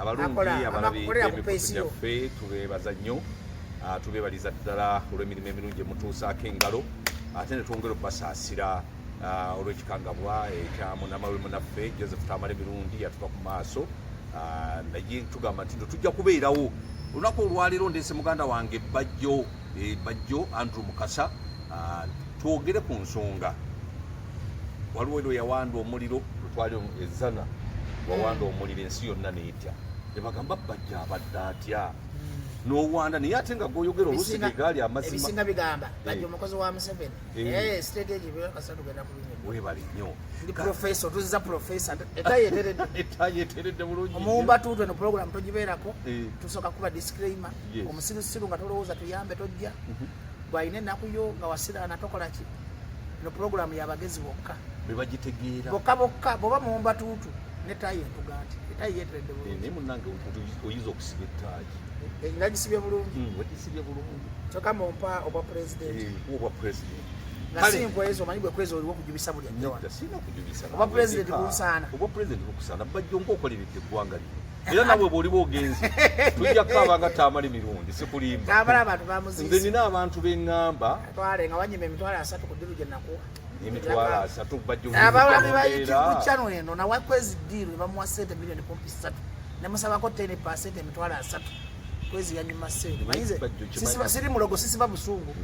abalungi abalabi b'emikutu gyaffe tubeebaza nnyo tubeebaliza ddala olw'emirimu emirungi emutuusaako engalo ate ne twongera okubasaasira olw'ekikangabwa ekya munnamawulire munnaffe Joseph Tamale Mirundi yatuva ku maaso naye tugamba nti tujja kubeerawo olunaku olwaleero ndeese muganda wange Bajjo Andrew Mukasa twogere ku nsonga waliwo ero yawanda omuliro lutwali ezana wawanda omuliro ensi yonna neetya nebagamba Bajjo abadde atya n'owanda naye ate nga goyogera oluusi tegaali amazima ebisinga bigamba Bajjo omukozi wa Museveni strategy byakasa tugenda kulumya weebali nnyo ndi professor tuzza professor etayeteredde bulungi omuwumba tuutwe no program togibeerako tusooka kuba disclaimer omusirusiru nga tolowooza tuyambe tojja gwalina ennaku yo nga wasiraana tokola ki no program y'abagezi bokka bebagitegeera bokka bw'oba muwumba tuutu netayi entuga nti etayi yeeteredde bulungi naye munnange oyinza okusiba ettaagi nagisibye bulungi wegisibye bulungi kyokka mumpa obwa pulezidenti obwa pulezidenti nga si nkwezo omanyi bwe kwezo oliwo okujubisa buli ajjawa sina kujubisa obwa pulezidenti busaana obwa pulezidenti bukusaana Bajjo ng'okoleredde eggwanga lino era nawe bw'oliba ogenzi tujja kukaaba nga Tamale Mirundi sikulimba kaabala abantu bamuziisa nze nina abantu beŋŋamba atwale nga wanyima emitwalo 3 ku ddiru gye nakuwa emitwalo 3 Bajjo abalabi bayitivu chano eno nawe kwezi ddiru ne bamuwa sente miliyoni 3 nemusabako 10% emitwalo 3 kwezi yanyuma sente manyize siri mulogo sisiba busungu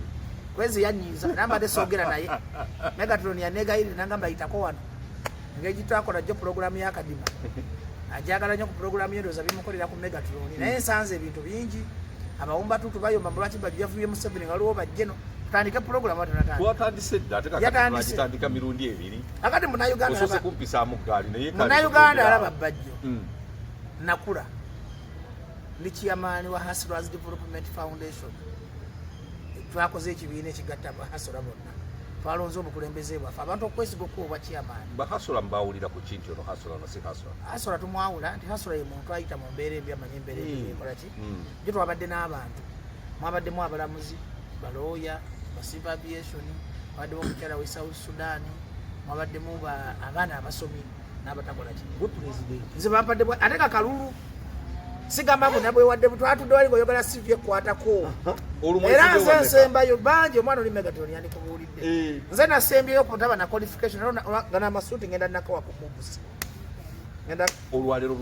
kwezi yanyiza namba desogera naye Megatron ya negaire nangamba itako wano ngejitako na jo program ya Kadima ajagala nnyo ku program yedo za bimukolera ku Megatron naye nsanze ebintu bingi abawumba tutu bayo mambo lwaki Bajjo yavuye mu 7 ngaliwo bajjeno tutandike program atunatandika twatandise dda tekatandika mirundi ebiri akati muna Uganda osose kumpisaamu ggaali naye muna Uganda alaba Bajjo nakula ndi chairman wa Hustlers Development Foundation twakoze ekibiina ekigatta bahasula bonna twalonze obukulembeze bwaffe abantu okwesiga okuwa chairman bahasula mbawulira ku kintu ono hasula nasi hasula tumwawula nti hasula ye muntu ayita mu mbeera embi amanye embeera embi ekola ki gye twabadde n'abantu mwabaddemu abalamuzi balooya basiva aviation mwabaddemu omukyala we South Sudan mwabaddemu abaana abasomi n'abatakola ki nze bampadde ate kakalulu sigamba ngo nabwe wadde twatudde wali ngoyogera sivye kwatako era nze nsembayo bangi omwana oli Megatron yandikubuulidde nze nasembyeyo kutaba na qualification nga n'amasuuti ngenda nakawa ku mubusi ngenda olwalero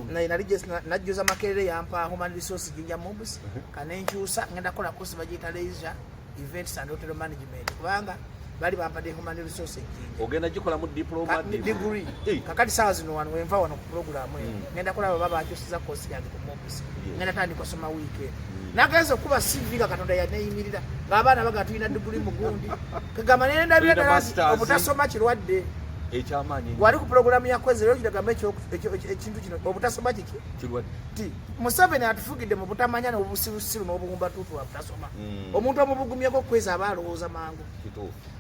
najjuza Makerere yampa human resource jinja mubusi kanenkyusa ngenda kola course bagiyita leisure events and hotel management kubanga bali bampadde human resource jinja ogenda gikola mu diploma degree kakati sawa zino wano wenva wano ku program ngenda kola baba akyusiza course yange ku mubusi ngenda tandika kusoma weekend nakaza kuba CV ka Katonda yaneyimirira ng'abaana bagatulina degree mu gundi kagamba nenda byadala obutasoma kirwadde ekyamaanyi wali ku program ya kwezi lero kiragamba ekintu kino obutasoma kiki kirwadde Museveni atufugidde mu butamanya n'obusirusiru n'obuwumba tutu butasoma omuntu omubugumyeko kwezi aba alowooza mangu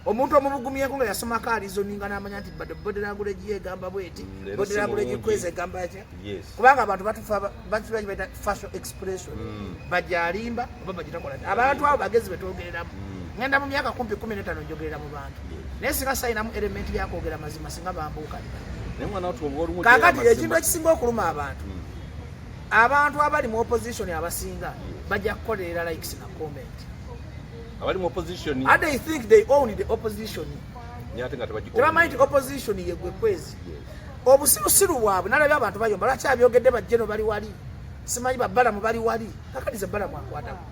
omuntu omubugumyeko nga yasoma kaalizo ninga n'amanya nti bode language yegamba bweti bode language kwezi egamba atya kubanga abantu batufa facial expression bajalimba oba bagitakola abantu abo bagezi betwogereramu ngenda mu myaka 15 njogerera mu bantu naye singa sayinamu element yakwogera mazima singa bambuuka kakati ekintu ekisinga okuluma abantu abali mu opposition abasinga bajja kukolerera likes na comment abali mu opposition they think they own the opposition nyate nga tebagiko tebamanyi nti opposition yegwe kwezi obusirusiru bwabwe nalabye abantu bayomba lwaki abyogedde bajjeno bali wali simanyi babbalamu bali wali kakati ze bbalamu akwatako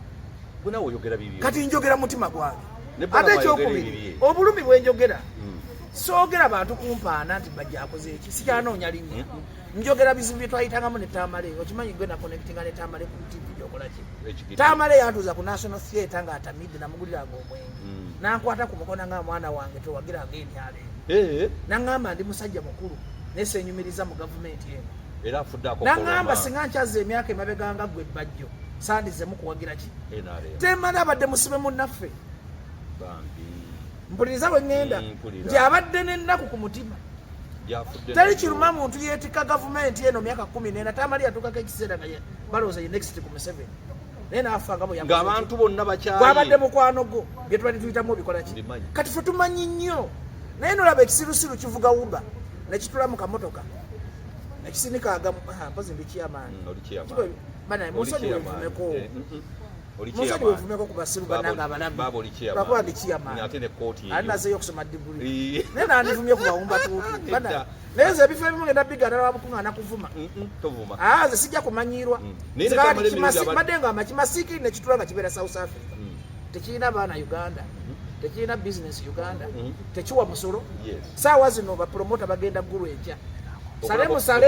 bwenawe oyogera bibyo kati njogera mutima gwange ate ekyokubiri obulumi bwenjogera soogera abantu kumpaana nti Bajjo akoze eki sikyanoonya linnya njogera bizibu bye twayitangamu ne Tamale okimanyi gwe na connectinga ne Tamale ku TV gyokola ki Tamale yantuuza ku National Theatre nga atamidde namuguliranga omwenge nankwata ku mukono nga mwana wange towagiranga emyaleero naŋŋamba ndi musajja mukulu naye senyumiriza mu gavumenti eno era afuddeako naŋŋamba singa nkyaza emyaka emabeganga gwe Bajjo sandizemu kuwagira ki temala abadde musibe munnaffe mpuliriza bwe ŋŋenda nti abadde n'ennaku ku mutima teri kiruma muntu yeetika gavumenti eno myaka 14 Tamale yatuukako ekiseera nga balowooza ye next ku Museveni naye naafanga ng'abantu bonna bakyaye gwabadde mukwano gwo bye tubadde tuyitamu obikola ki kati ffe tumanyi nnyo naye nolaba ekisirusiru kivuga wuba ne kitula mu kamotoka ekisinika agamu mpozi ndi chairman bana musoni wevumeko musoni wevumeko ku basiru bananga abalamu bakuba ndi chairman alinazeeyo okusoma diguli naye nandivumye ku bawumba tuutu bana naye ze ebifo ebimu ngenda bigana wabukuŋŋaana kuvuma ze sijja kumanyirwa maddenga amakimasikiri nekitula nga kibeera South Africa tekirina baana Uganda tekirina business Uganda tekiwa musolo saawa zino bapromota bagenda ggulu enkya sale musale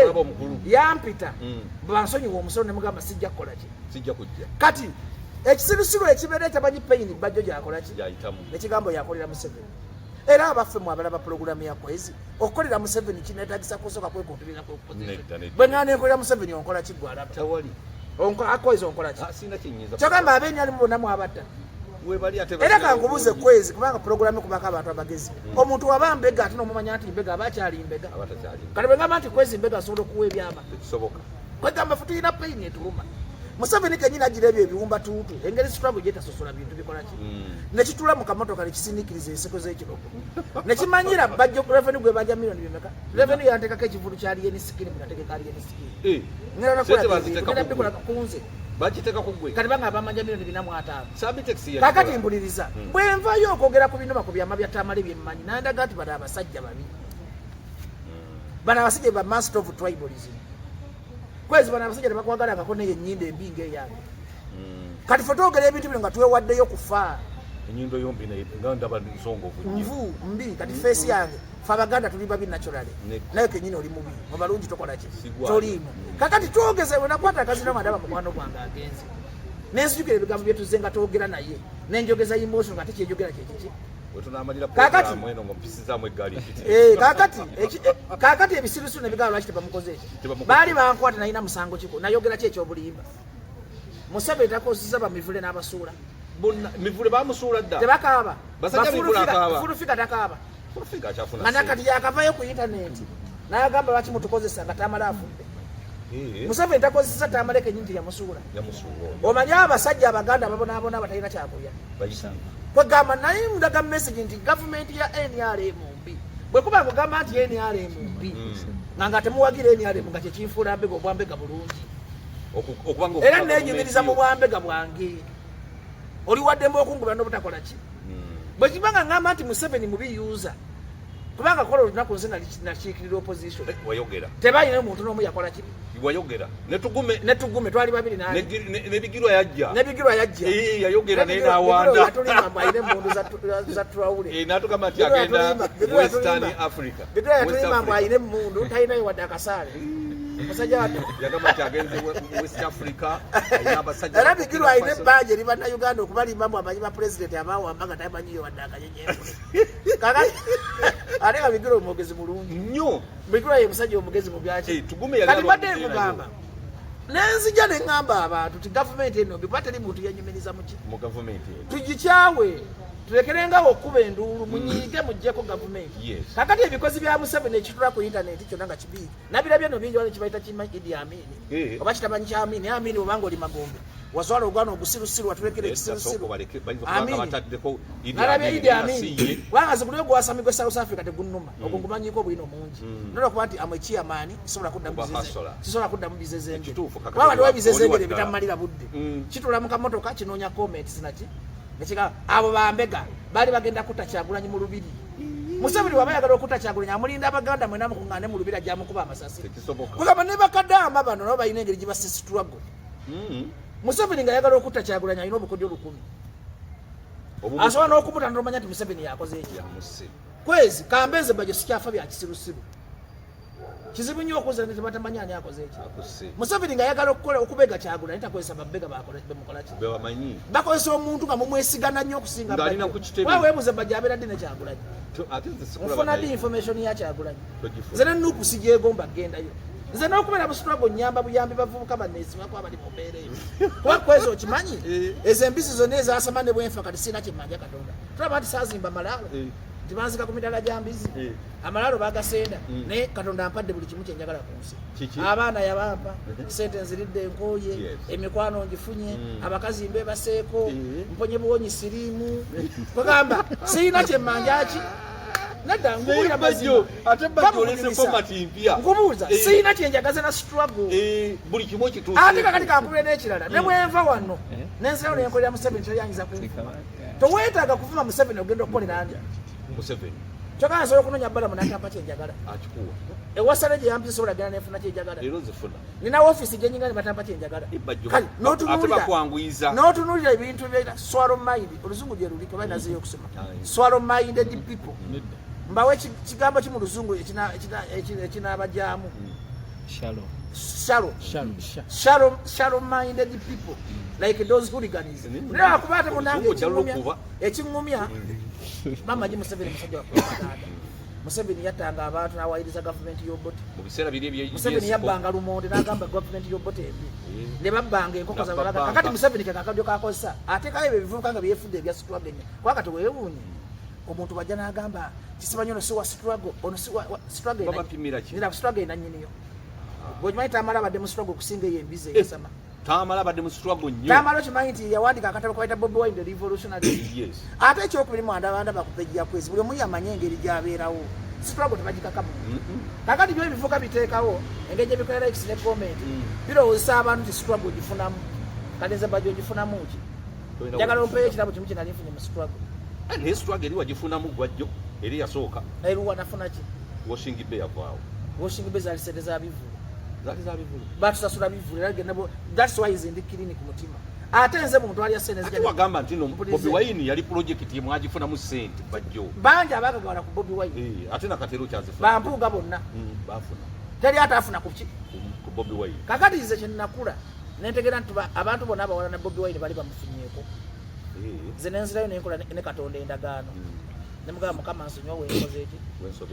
yampita bansonyiwa omusolo ne mugamba sijja kukola ki kati ekisirusiru ekibeera tamanyi payini bajjo gyakola ki nekigambo yakolera Museveni era abaffe mu abalaba pulogulaamu ya Kwezi okukolera Museveni kineetagisa kusooka kwekontulira bwe ngana enkolera Museveni onkola ki gwalaba Kwezi onkola ki kyogamba abeeni alimu bonna mwabatta era kankubuuze Kwezi kubanga pulogulaamu kubako abantu abagezi omuntu waba mbega ate nomumanya nti mbega aba akyali mbega kati bwe ngamba nti Kwezi mbega asobola okuwa ebyama kwegamba fe tulina payini etuluma Museveni kenyini agira ebyo ebiwumba tuutu engeri struggle gyetasosola bintu bikola ki nekitula mu kamotoka nekisindikiriza enseko z'ekiroko nekimanyira bajjo revenue gwe bajja milioni bimeka revenue yanteekako ekivulu kya alien skin munategeka alien skin ngera bikola kunze bakiteeka ku gwe kati banga abamanja milioni 405 kakati mbuliriza bwe nvayo okwogera ku binoma ku byama bya tamale byemmanyi nandaga nti bano abasajja babi bano abasajja ba master of tribalism Kwezi bana abasajja tebakwagalangako naye ennyinda embi ng'eyange kati fe twogera ebintu bino nga twewaddeyo kufa ennyindo yombi nga ndaba nsongovu nvu mbi kati feesi yange fe Abaganda tuli babi naturally naye kenyini oli mubi mu balungi tokola ki toliimu kakati twogeze bwe nakwata akazina mandaba mukwano gwange agenze nensijukira ebigambo byetuze nga twogera naye nenjogeza emotion nga tekyejogera kyekiki kakati ebisirusiru nebigala lwaki tebamukoze ekyo baali bankwata nalina musango kiko nayogera ki ekyobulimba Museveni takozesa bamivule n'abasuula mivule bamusuula dda tebakaaba bafulufika takaaba nga nakati yakavayo ku intaneti nayagamba lwaki mutukozesa nga tamala afudde Museveni takozesa tamale kenyinti yamusuula omanyi abasajja Abaganda babonaabona batalina kyakulya kwegamba naye ndaga message nti gavumenti ya NRM mbi bwe kuba kugamba nti NRM mbi nga temuwagira NRM nga kyekinfuula mbega obwambega bulungi era nenyumiriza mu bwambega bwange oli waddemu okungubira n'obutakola ki bwe kibanga ngamba nti Museveni mubiyuuza kubanga kola olunaku nze nakiikirira opposition wayogera tebalina omuntu n'omu yakola ki wayogera netugume twali babiri nebigirwa yajja yayogera naye n'awanda atulimba ayina emmundu za Traore n'atugamba nti agenda Western Africa bigirwa yatulimba mbu ayina emmundu talinayo wadde akasaale musajja wattu yagamba nti agenze West Africa era bigirwa ayina ebbanja eri bannayuganda okubalimba mbu amanyi ba president abawamba nga tamanyiyo wadde akanyenyeeko kakati ate nga bigirwa omwogezi mulungi nnyo bigirwa ye musajja omugezi mu byaki kati badde nkugamba nenzija ne ŋŋamba abantu ti gavumenti eno mbi kuba teri muntu yanyumiriza mu gavumenti tugikyawe tulekerengawo okuba enduulu munyiige muggyeko gavumenti kakati ebikozi bya Museveni ekitula ku intaneti kyonna nga kibiiki nabirabye no bingi wano kibayita kimanyi Idi Amini oba kitamanyi kya Amini Amini obanga oli Magombe wazwala ogwana ogusirusiru watulekera ekisirusiru nalabye Idi Amini wangaze buli ogwasami gwe South Africa tegunnuma ogwo ngumanyiko obulina omungi nolwokuba nti amwe chairman sisobola kudda mu bizezengere kubanga ndiwo ebizezengere bitamalira budde kitula mu kamotoka kinoonya comments naki nekiga abo bambega bali bagenda kutta Kyagulanyi mu lubiri Museveni waba yagala okutta Kyagulanyi amulinda Abaganda mwena mukuŋŋaane mu lubiri ajja mukuba amasasi kugamba ne bakaddaama bano nabo balina engeri gye basisitulago Museveni nga yagala okutta Kyagulanyi alina obukodyo 10 asobola n'okumuta n'omanya nti Museveni yakoze eki Kwezi kambenze baje sikyafa bya kisirusiru kizibu nnyo okuza nti batamanya ani akoze eki Museveni nga yagala okubega Kyagulanyi takozesa babbega bemukola ki bakozesa omuntu nga mumwesigana nnyo okusinga weweebuze bajja abeera ddi ne Kyagulanyi nfuna ddi information ya Kyagulanyi nze ne Nuupu sigyegomba gendayo nze n'okubeera busitulago nnyamba buyambi bavubuka banneesibako abali mu mbeera eyo kuba Kwezi okimanyi ezo embisi zonna ezasama ne bwenfa kati sirina kyemmanja Katonda tulaba nti saazimba malaalo tibanzika ku midala gya mbizi amalaalo bagasenda naye Katonda ampadde buli kimu kyenjagala ku nsi abaana yabampa sente nziridde enkooye emikwano ngifunye abakazi mbebaseeko mponye buwonyi siriimu kugamba sirina kyemmanja ki Nadda ngubira Bajjo ate Bajjo olese format mpya. Nkubuuza sina kyenjagaza na struggle. Buli kimu kituuse. Ate kakati kakubira n'ekirala. Ne bwenva wano. Nensalawo nenkolera Museveni teyanyiza kunfuma. Toweetaaga kuvuma Museveni ogenda okukolera ani? Museveni. Kyokka nsobola okunonya bbala munatamba kyenjagala. Akikuwa. Ewasale gye yampisa sobola genda nefuna kyenjagala. Leero zifuna. Nina ofiisi gye nyinga ne batamba kyenjagala. Kale n'otunuulira ebintu bya swallow mind oluzungu gye luli kuba nazeeyo okusoma. Swallow minded people. Mbawe kigambo ki mu luzungu ekinaabajaamu. Shallow minded people like those hooligans. Nera kubate munange ekingumya mama ji Museveni musajja wa propaganda. Museveni yatanga abantu n'awayiriza government y'Obote. Mu biseera biri ebye Museveni yabbanga lumonde n'agamba government y'Obote embi. Ne babbanga enkoko za balaga. Kakati Museveni kakadyo kakozesa. Ate kaye ebivubuka nga byefudde ebya struggle. Kwakati weewuunye. Omuntu bajja n'agamba kisimanyi ono si wa struggle, ono si wa struggle. Baba pimira ki? Nira struggle nannyiniyo. Bw'okimanyi Tamala abadde mu struggle okusinga eyo embize eyasama. Tamala abadde mu struggle nnyo. Tamala okimanyi nti yawandika akatabo kayita Bobi Wine the Revolutionary. Yes. Ate ekyokubiri mwandabanda bakupeji ya kwezi buli omu yamanye engeri gy'abeerawo. Struggle tebagikakamu. Kakati byo ebivuka biteekawo engeri gye bikolera likes ne comment. Birowoozesa abantu nti struggle gifunamu. Kadenze Bajjo gifunamu ki? Njagala ompeeyo ekirabo kimu kye nali nfunye mu struggle. Ne struggle eri wagifunamu Bajjo eri yasooka. Eruwa nafuna ki? Washing Bay yavaawo. Washing Bay zali sente za bivulu. Zali za bivulu. Batusasula bivulu era genabo. That's why is in the clinic mutima. Ate nze muntu ali asene zijja. Wagamba nti no Bobi Wine yali project ye mwagifunamu sente Bajjo. Banja abagagala ku Bobi Wine. Ate na katero kyazifuna. Bampuga bonna. Bafuna. Teri atafuna ku ki? Ku Bobi Wine. Kakati nze kye nakula. Nentegera nti abantu bonna abawala na Bobi Wine bali bamufunyeeko. Nze nenzirayo nenkola ne Katonda endagaano. Nemugamba Mukama nsonyiwa wenkoze eki.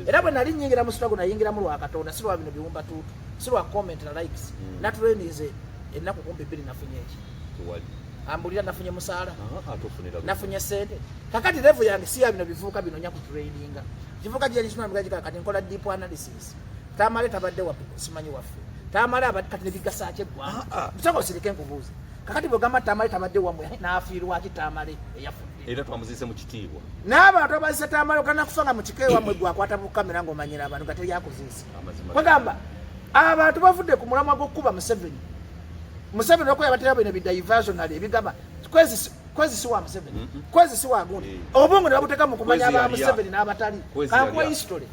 Era bwe nali nyingira mu struggle nayingira mu lwa Katonda si lwa bino biwumba tutu. Si lwa comment na likes. Natuleneze ennaku kumpi 2 nafunye eki. Tuwali. Ambulira nafunye musaala. Atofunira. Nafunye sente. Kakati level yange si ya bino bivuka bino nya ku tradinga. Kivuka gye lisuna mgaji kakati nkola deep analysis. Tamale tabadde wa simanyi wafu. Tamale abadde kati nebigasa akyegwa. Bitako sirike nkubuuza. Kakati bogamba Tamale tabadde wamwe n'afiirwa ki Tamale eyafudde. Era twamuzise mu kitiibwa. N'abantu abazise Tamale kana kufanga mu kikeewa mwe gwakwata mu kamera ng'omanyira abantu gateri yakuzise. Bagamba abantu bavudde ku mulamwa gw'okkuba Museveni. Museveni okuya batera bino bidiversionary ebigamba kwezi si wa Museveni. Kwezi si wa gundi. Obongo ne babuteka mu kumanya aba Museveni n'abatali. Kakuwa history.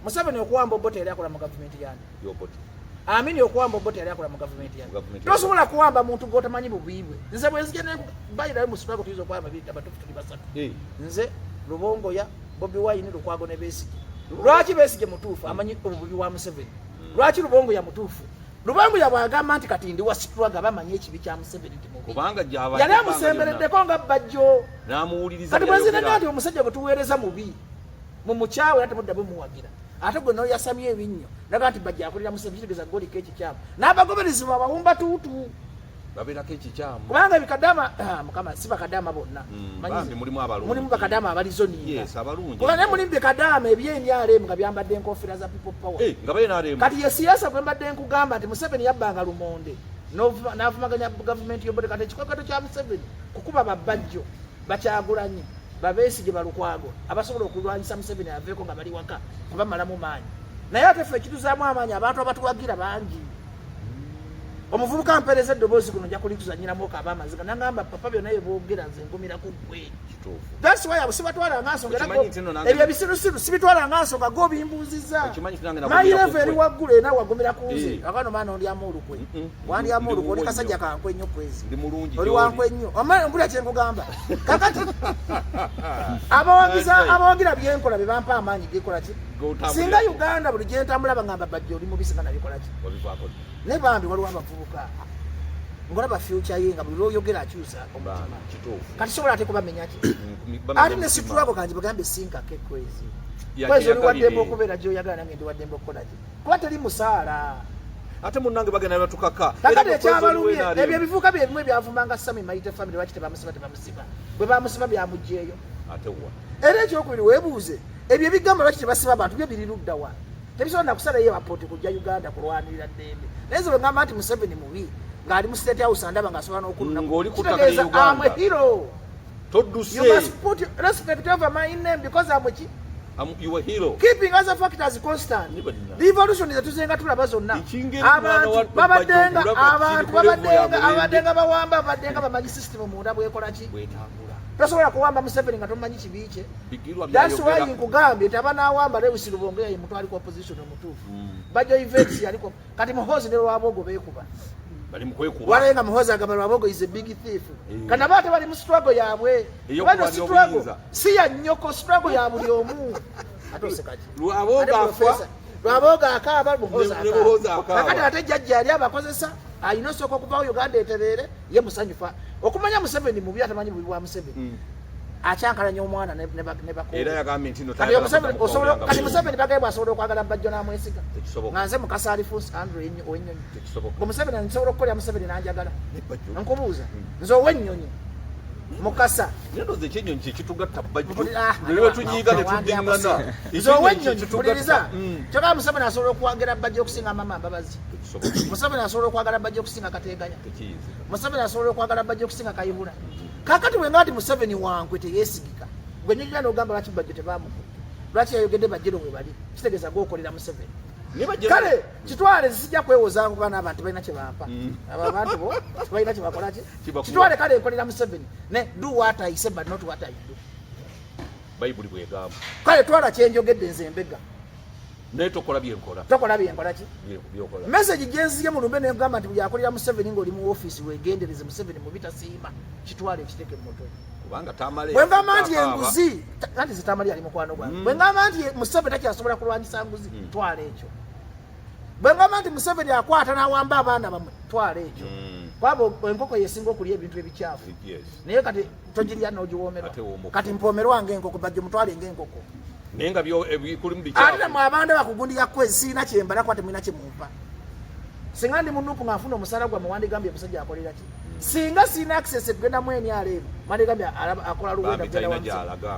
Museveni okuwamba Obote yali akola mu government yani. Y'Obote. Amini okuwamba Obote yali akola mu government yani. Tosobola kuwamba muntu gw'otamanyi bubwibwe. Nze bwe nzije ne bayira mu struggle tuizo kwamba bita batufu tuli basatu. Nze Lubongo ya Bobi Wine Lukwago ne Besigye. Lwaki Besigye mutuufu amanyi obubi wa Museveni. Lwaki Lubongo ya mutuufu. Lubongo ya bwagamba nti kati ndi wa struggle bamanyi ekibi kya Museveni nti mubi. Kubanga gyaba yali amusembereddeko nga Bajjo. N'amuwuliriza. Kati bwazina nti omusajja gwe tuweereza mubi. Mu mukyawe ate mudda bwe muwagira. Ate gwe no yasamye ebinnyo. Naga nti Bajjo akolera Museveni kitegeeza goli keeki kyamu. N'abagoberezi bawumba tuutu. Babera keeki kyamu. Kubanga bikadama Mukama si bakadama bonna. Bambi mulimu abalungi. Mulimu bakadama abalizoni. Yes, abalungi. Kubanga mulimu bikadama ebyenyalemu nga byambadde enkofiira za people power. Nga bayenalemu. Kati ye siasa bwe mbadde nkugamba nti Museveni yabbanga lumonde. N'avumaganya government y'Obote kati ekikokoto kya Museveni kukuba Bajjo Bakyagulanyi Besigye Balukwago abasobola okulwanyisa Museveni aveeko nga bali waka kubamalamu maanyi. Naye ate ffe ekituzaamu amaanyi abantu abatuwagira bangi. Omuvubuka mpereza eddoboozi kuno nja kulikuzanyiramu okaaba amaziga nangamba papa byonna bye boogera nze ngumira ku ggwe. That's why sibatwala nga nsonga ebyo ebisirusiru sibitwala nga nsonga g'obimbuuzizza. Mayirevu eri waggulu era wagumira ku nze akano maana ondyamu olukwe. Wandyamu olukwe oli kasajja kankwe nnyo kwezi. Oli wankwe nnyo. Omwana mpulira kye nkugamba. Kakati abawagira byenkola be bampa amaanyi gekola ki? Singa Uganda buli gye ntambula bagamba Bajjo oli mubisi nga nabikola ki? Ne bambi waliwo abavubuka ngolaba future ye nga buli lwoyogera akyusa omutima kati sobola ate kubamenya ki ate ne struggle kanji bagambe sinka ke kwezi oli waddembe okubeera gy'oyagala nange ndi waddembe okukola ki kuba teri musaala ate munnange bagenda batukaka kakati ekyabalumye ebyo ebivuuka bye ebimu ebyavumanga Sami Maite family lwaki tebamusiba bwe bamusiba byamugjeeyo era ekyokubiri weebuuze ebyo ebigamba lwaki tebasiba abantu byo biri ludda wa tebisobola nakusalayo abapooti kujja Uganda kulwanirira ddembe naye nze bwengamba nti Museveni mubi ng'ali mu State House andaba ng'asobola n'okuluna hero todduse you must put respect over my name because I'm You a hero. Keeping other factors constant. Revolution is tuzenga tulaba zonna. Abantu babadenga bawamba badenga bamanyi system munda bwekola ki? Bwetambula. Tosobola kuwamba Museveni nga tomanyi kibiche. That's why nkugambye tabanawamba Lewis Lubonge ye mutwali ku opposition omutuufu. Bajo events yaliko kati Muhoozi ne Lwabogo beekuba. Bali mukwekuba. Walenga Muhoozi agamba Lwabogo is a big thief. Kana bate bali mu struggle yabwe. Bano struggle si ya nyoko struggle ya buli omu. Atosekaje. Lwabogo akaba Muhoozi akaba. Kati ate jjajja ali abakozesa ayina soko kuva Uganda eterere ye musanyufa. Okumanya Museveni mubi atamanyi bubi bwa Museveni. Achankalanya omwana ne bakko. Era yagambye nti no kati Museveni bagayibwa asobola okwagala Bajjo n'amwesiga. Nganze mukasa alifuusi Andrew Ow'Ennyonyi. Museveni nsobola okukolera Museveni n'anjagala. Nkubuuza nze Ow'Ennyonyi mukasa. Nendo ze Kyennyonyi kitugatta Bajjo. Lero tunyiga ne tudingana. Nze Ow'Ennyonyi mpuliriza. Kyokka Museveni asobola okuwagira Bajjo okusinga Mama Mbabazi. Museveni asobola okwagala Bajjo okusinga Kateeganya. Museveni asobola okwagala Bajjo okusinga Kayihura. Kakati we ngati Museveni wankwe teyesigika. Gwe nyinyi n'ogamba lwaki Bajjo tebamuko. Lwaki yayogedde Bajjo we bali. Kitegeeza gwokolera Museveni. Kale kitwale zisijja kwewoza ngo bana abantu balina kye bampa. Abantu bo balina kye bakola ki? Kitwale kale nkolera Museveni. Ne do what I say but not what I do. Bayibuli bwegamba. Kale twala kyenjogedde nze mbega. Ne tokola byenkola. Tokola byenkola ki? Byokola. Message genziye mu lumbe ne ngamba nti byakolera Museveni ngoli mu office wegendereze Museveni mu bitasiima. Kitwale kiteke mmoto. Kubanga tamale. Bwe ngamba nti enguzi, kanti zitamali ali mukwano gwange. Bwe ngamba nti Museveni takyasobola kulwanyisa nguzi, twale ekyo. Bwe ngamba nti Museveni akwata n'awamba abaana bamwe, twale ekyo. Kwabo enkoko yesinga okulya ebintu ebikyafu. Naye kati togirya n'ogiwoomerwa. Kati mpoomerwa ng'enkoko Bajjo mutwale ng'enkoko. Nenga byo ebikuli mbicha. Ate mu abande bakugundi yakwezi sina kyembala kwate mwina kimumpa. Singa ndi munupu ngafuna omusala gwa mwandi gambye musajja akolera ki. Singa sina access egenda mweni alero. Mandi gambye akola luwenda genda wansi.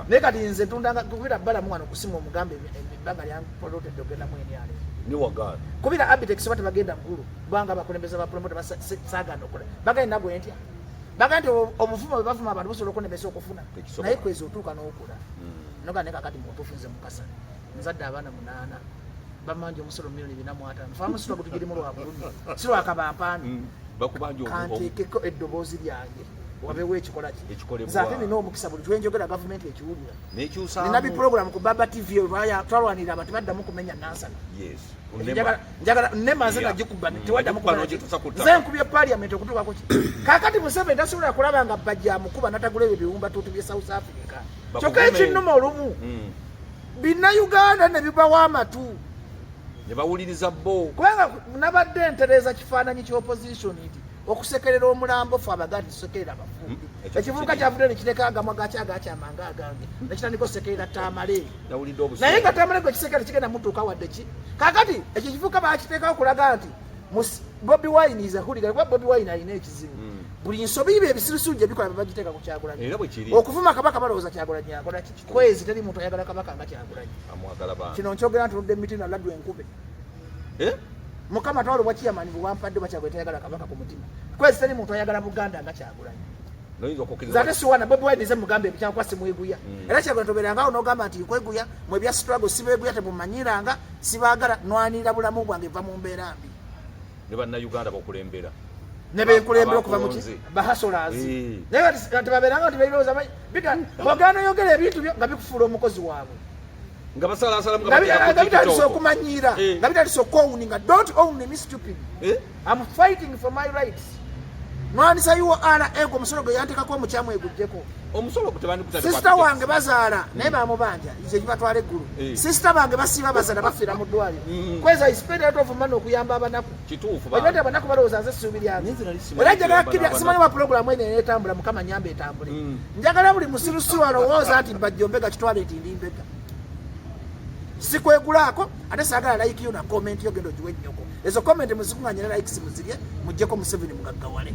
Ne kati nze tundanga kubira bala mwana kusimu omugambe ebbanga lya promote dogenda mweni alero. Ni wagana. Kubira Abitex bate bagenda mgulu. Banga bakulembeza ba promote basaga nokola. Bagenda nagwe ntya. Baganda obufumo bafuma abantu busobola okunebesa okufuna. Naye kwezi otuuka n'okula. Noga neka kati mutufunze mukasa nzadde abana 8 bamanje omusolo milioni 405 famu sito kutugiri mu lwabulumi siro akabampani bakubanje kantekeko eddobozi lyange wabewe ekikola ki zate nino omukisa buli twenjogera government ekiwulira nekyusa ninabi program ku Baba TV twalwanira abantu baddamu kumenya nansana yes njagala nemaze najikuba tewaddamu kumenya nze nkubye parliament okutuuka ku kakati Museveni tasobola kulaba nga Bajja mukuba natagula ebiwumba tutu bye South Africa kyokka ekinnuma olumu bina Uganda ne bibawa amatu ne bawuliriza bo kubanga nabadde entereza kifaananyi ky'opposition nti okusekerera omulambo fe abaganda tusekerera abafumbi ekivubuka kyavudde nekiteka agamwa gakyamanga agange nekitandika okusekerera Tamale naye nga Tamale gwe kisekera kigenda mutuuka wadde ki kakati ekyo kivubuka bakiteekawo okulaga nti Bobi Wine is a hooligan kuba Bobi Wine alina ekizibu buli nsobi ibyo ebisirusuja bikola babagiteeka ku Kyagulanyi okuvuma kabaka balowooza Kyagulanyi akola kwezi teri muntu ayagala kabaka nga Kyagulanyi kino nkyogera nti oludde emitina laddu enkube Mukama twalo bwa chairman buwampadde Kyagulanyi tayagala kabaka ku mutima kwezi teri muntu ayagala Buganda nga Kyagulanyi zate siwana Bobi Wine ze mugambe ebikyakwasi mweguya era Kyagulanyi toberanga onogamba nti kweguya mwe bya struggle sibeguya temumanyiranga sibaagala nwanira bulamu bwange va mu mbeera mbi ne banna Uganda bakulembera nebe nkulembera okuva mu bahasolazi naye kati babeeranga nti beirowooza bika bwagana yogera ebintu byo nga bikufuula omukozi waabwe nga basalasala nga bitandise okumanyira nga bitandise okwowuninga don't own me stupid I'm fighting for my rights nwanisa URA ego omusolo gwe yantekako omukyamu eguddeko omusolo gutebandikuta sister wange bazaala naye bamubanja nze kibatwala eggulu sister bange basiiba bazaala bafiira mu ddwaliro kweza I spend a lot of money okuyamba abanaku kituufu bajja abanaku balowooza nze essuubi lyange era njagala kkirya simanyi wa pulogulaamu eno enetambula Mukama nyambe etambule njagala buli musirusiru alowooza nti Bajjo mbega kitwale eti ndi mbega sikwegulaako ate saagala like yo na comment yo gendo giwe nnyoko ezo comment muzikuŋŋanyira likes muzirye muggyeko Museveni mugaggawale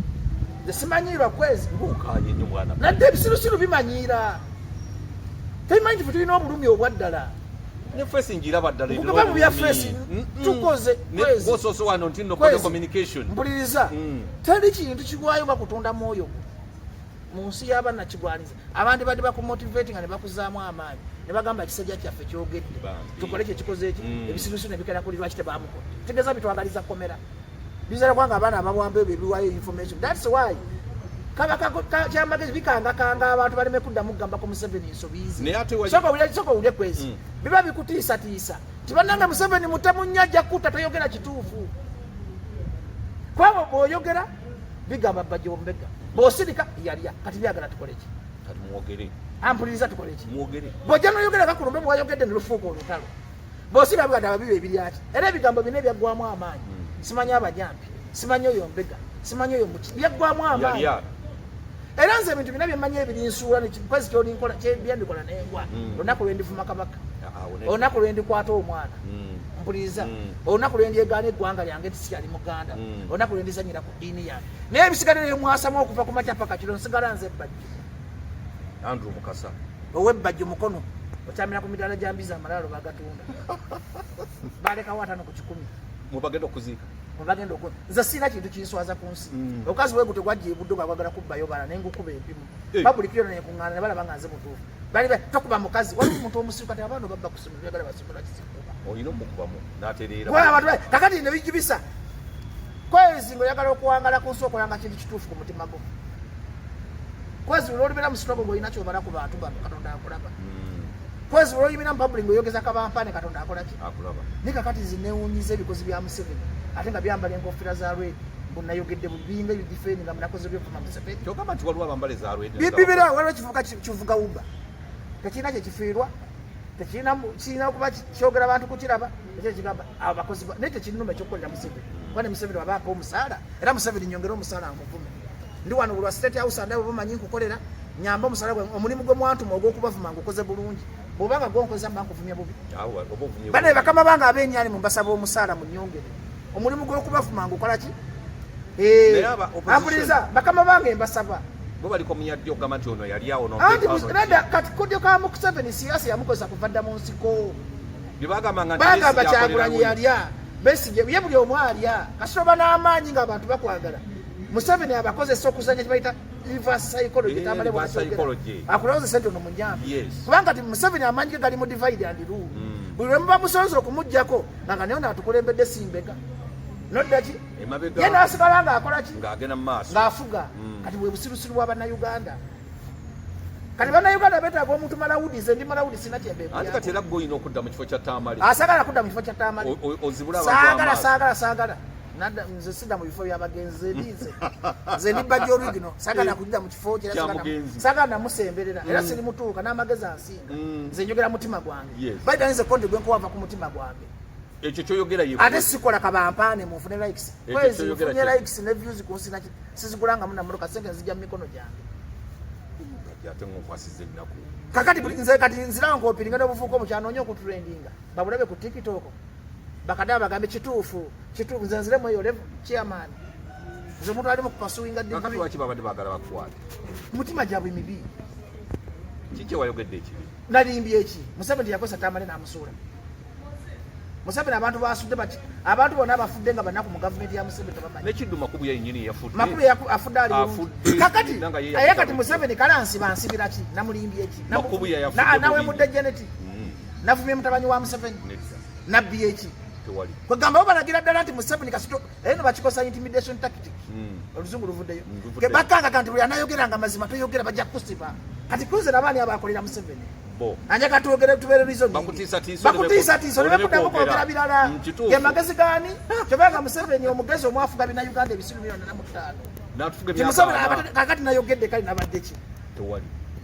nze simanyirwa kwezi mbuukanye nnyo mwana nadde ebisirusiru bimanyiira tebimanyi nti fe tulina obulumi obwaddala ne fesi njiraba ddala okuva mu bya fesi tukoze kwezi osoose wano nti no communication mpuliriza teri kintu kigwayo nga kutunda mwoyo mu nsi y'abanna kigwaniza abantu badde bakumotivating ne bakuzaamu amaanyi ne bagamba ekisajja kyaffe kyogedde tukole kye kikoze eki ebisirusiru ne bikera kuli lwaki tebaamukola tegeeza bitwagaliza komera bizera kwanga abaana abawambe ebyo ebiwayo information that's why kyamagezi bikangakanga abantu baleme kuddamu kugamba ku Museveni ensobiizi soka ulye kwezi biba bikutiisatiisa tibannanga Museveni mutamunya ajja kutta toyogera kituufu kwabo bw'oyogera bigamba Bajjombega bw'osirika yalya kati byagala tukoleki kati muwogere ampuliriza tukoleki muwogere bw'ojja n'oyogera kakulumbe bw'ayogedde ne lufuuka olutalo bw'osirika biganda ababibi ebiryaki era ebigambo bino ebyaggwamu amaanyi simanyi abajampi simanyi oyo Mbega simanyi oyo muki byaggwamu amaanyi era nze ebintu bina byemmanyi ebirinsuula nekikwezi kyolinkola byendikola nengwa olunaku lwendivuma kabaka olunaku lwendikwata omwana mpuliriza olunaku lwendyegaana eggwanga lyange tisyali muganda olunaku lwendizanyira ku ddiini yange naye ebisigadde byemwasamu okuva ku makya paka kiro nsigala nze ebbajjo Andrew Mukasa ow'ebbajjo mukono okyamira ku midaala gya mbiza amalaalo bagatunda balekawo 5 ku 10 mubagenda okuziika bagenda okuba nze sina kintu kinswaza ku nsi okazi wegu tegwajja ebuddo gwagala kubbayo bala nengukuba empimu babulikiro nekuŋŋaana ne balaba nga nze mutuufu bali tokuba mukazi waliwo omuntu omusiru kati abaana babba ku ssomero byagala basomera kisikuba olina omukubamu n'atereera abantu kakati ne bijibisa kwezinga oyagala okuwangala ku nsi okolanga kintu kituufu ku mutima gwo kwezi olwolibeera mu sitogo ng'olina kyobala ku bantu bano katonda akulaba kwezi olwoyimira mu public ng'oyogeza kabampaane katonda akolaki akulaba naye kakati zinewunyiza ebikozi bya Museveni ate nga byambala enkofiira za Red bunayogedde bubinga ebidifeeni nga munakoze byokuma Museveni kyokamba nti waliwo abambale za Red bibira waliwo kivuga wumba tekirina kyekifiirwa tekirina okuba kyogera abantu kukiraba ekyekigamba abakozi naye tekirinuma ekyokukolera Museveni kuba ne Museveni wabaako omusaala era Museveni nyongera omusaala nkuvume ndi wano bulwa State House andabo bumanyi nkukolera nyamba omusaala gwe omulimu gwe mwantuma ogw'okubavuma ngukoze bulungi bw'obanga gwonkoza mba nkuvumya bubi bane bakama bange ab'ennyani mumbasaba omusaala mu nnyongere omulimu gw'okubavuma ngukola ki ampuliriza bakama bange mbasaba bo baliko munyaddi okugamba nti ono yali awo nada kati kodyo ka Museveni siyaasa yamukozesa kuvadda mu nsiko bagamba Kyagulanyi yalya Besigye ye buli omu alya kasitoba n'amaanyi ng'abantu bakwagala Museveni abakozesa okuzanya kibayita reverse psychology tambale akulowooza sente ono munyambi kubanga ti Museveni amaanyi ge gali mu divide and rule buli lwe muba musonzo okumugyako nga nayo naatukulembedde Simbega noddaki ye n'asigala ng'akola ki ng'afuga kati bwe busirusiru bwa bannayuganda kati bannayuganda beetaaga omuntu malawudi ze ndi malawudi sina ate kati era gwe olina okudda mu kifo kya Tamale asagala kudda mu kifo kya Tamale ozibula saagala nze sidda mu bifo by'abagenzi nze ndi Bajjo Original saagala kudda mu kifo saagala namusemberera era siri mutuuka n'amagezi ansinga nze njogera mutima gwange bayita nze kondi gwe nkuwava ku mutima gwange ekyo kyoyogera ate sikola kabampaane munfune likes kwezi nfunye likes ne views ku nsi sizigulangamu namuloka sente nzija mu mikono gyange ate ng'okwasiza ennaku kakati nze kati nzirawo ng'opiringa n'obuvuuka omukyanoonye okutrendinga babulabe ku TikTok bakadde bagambe kituufu nze nziremu eyo level chairman nze omuntu ali mu kupasuwinga kakati lwaki babadde baagala bakukwate mutima gyabwe mibi kiki wayogedde ekibi nalimbye eki Museveni yakozesa Tamale n'amusuula Museveni abantu basudde bati abantu bonna abafudde nga banaku mu gavumenti ya Museveni tebamanyi nekiddu Makubu yennyini yafudde Makubu afudde ali kakati aye kati Museveni kalansi bansibira ki namulimbye eki Makubu yafudde nawe mudde Janet navumye mutabanyi wa Museveni nabbi eki kwegamba bo balagira ddala nti Museveni kasito eno bakikosa intimidation tactic oluzungu luvuddeyo bakanga kanti buli anayogeranga mazima toyogera bajja kusiba kati kuze nabaani abakolera Museveni anja katwogere tubere reason bakutiisa tiiso nebekuddamu kwogera birala ge magezi gaani kyobanga Museveni omugezi omwafuga bina Uganda ebisiru 45 kakati nayogedde kali nabadde ki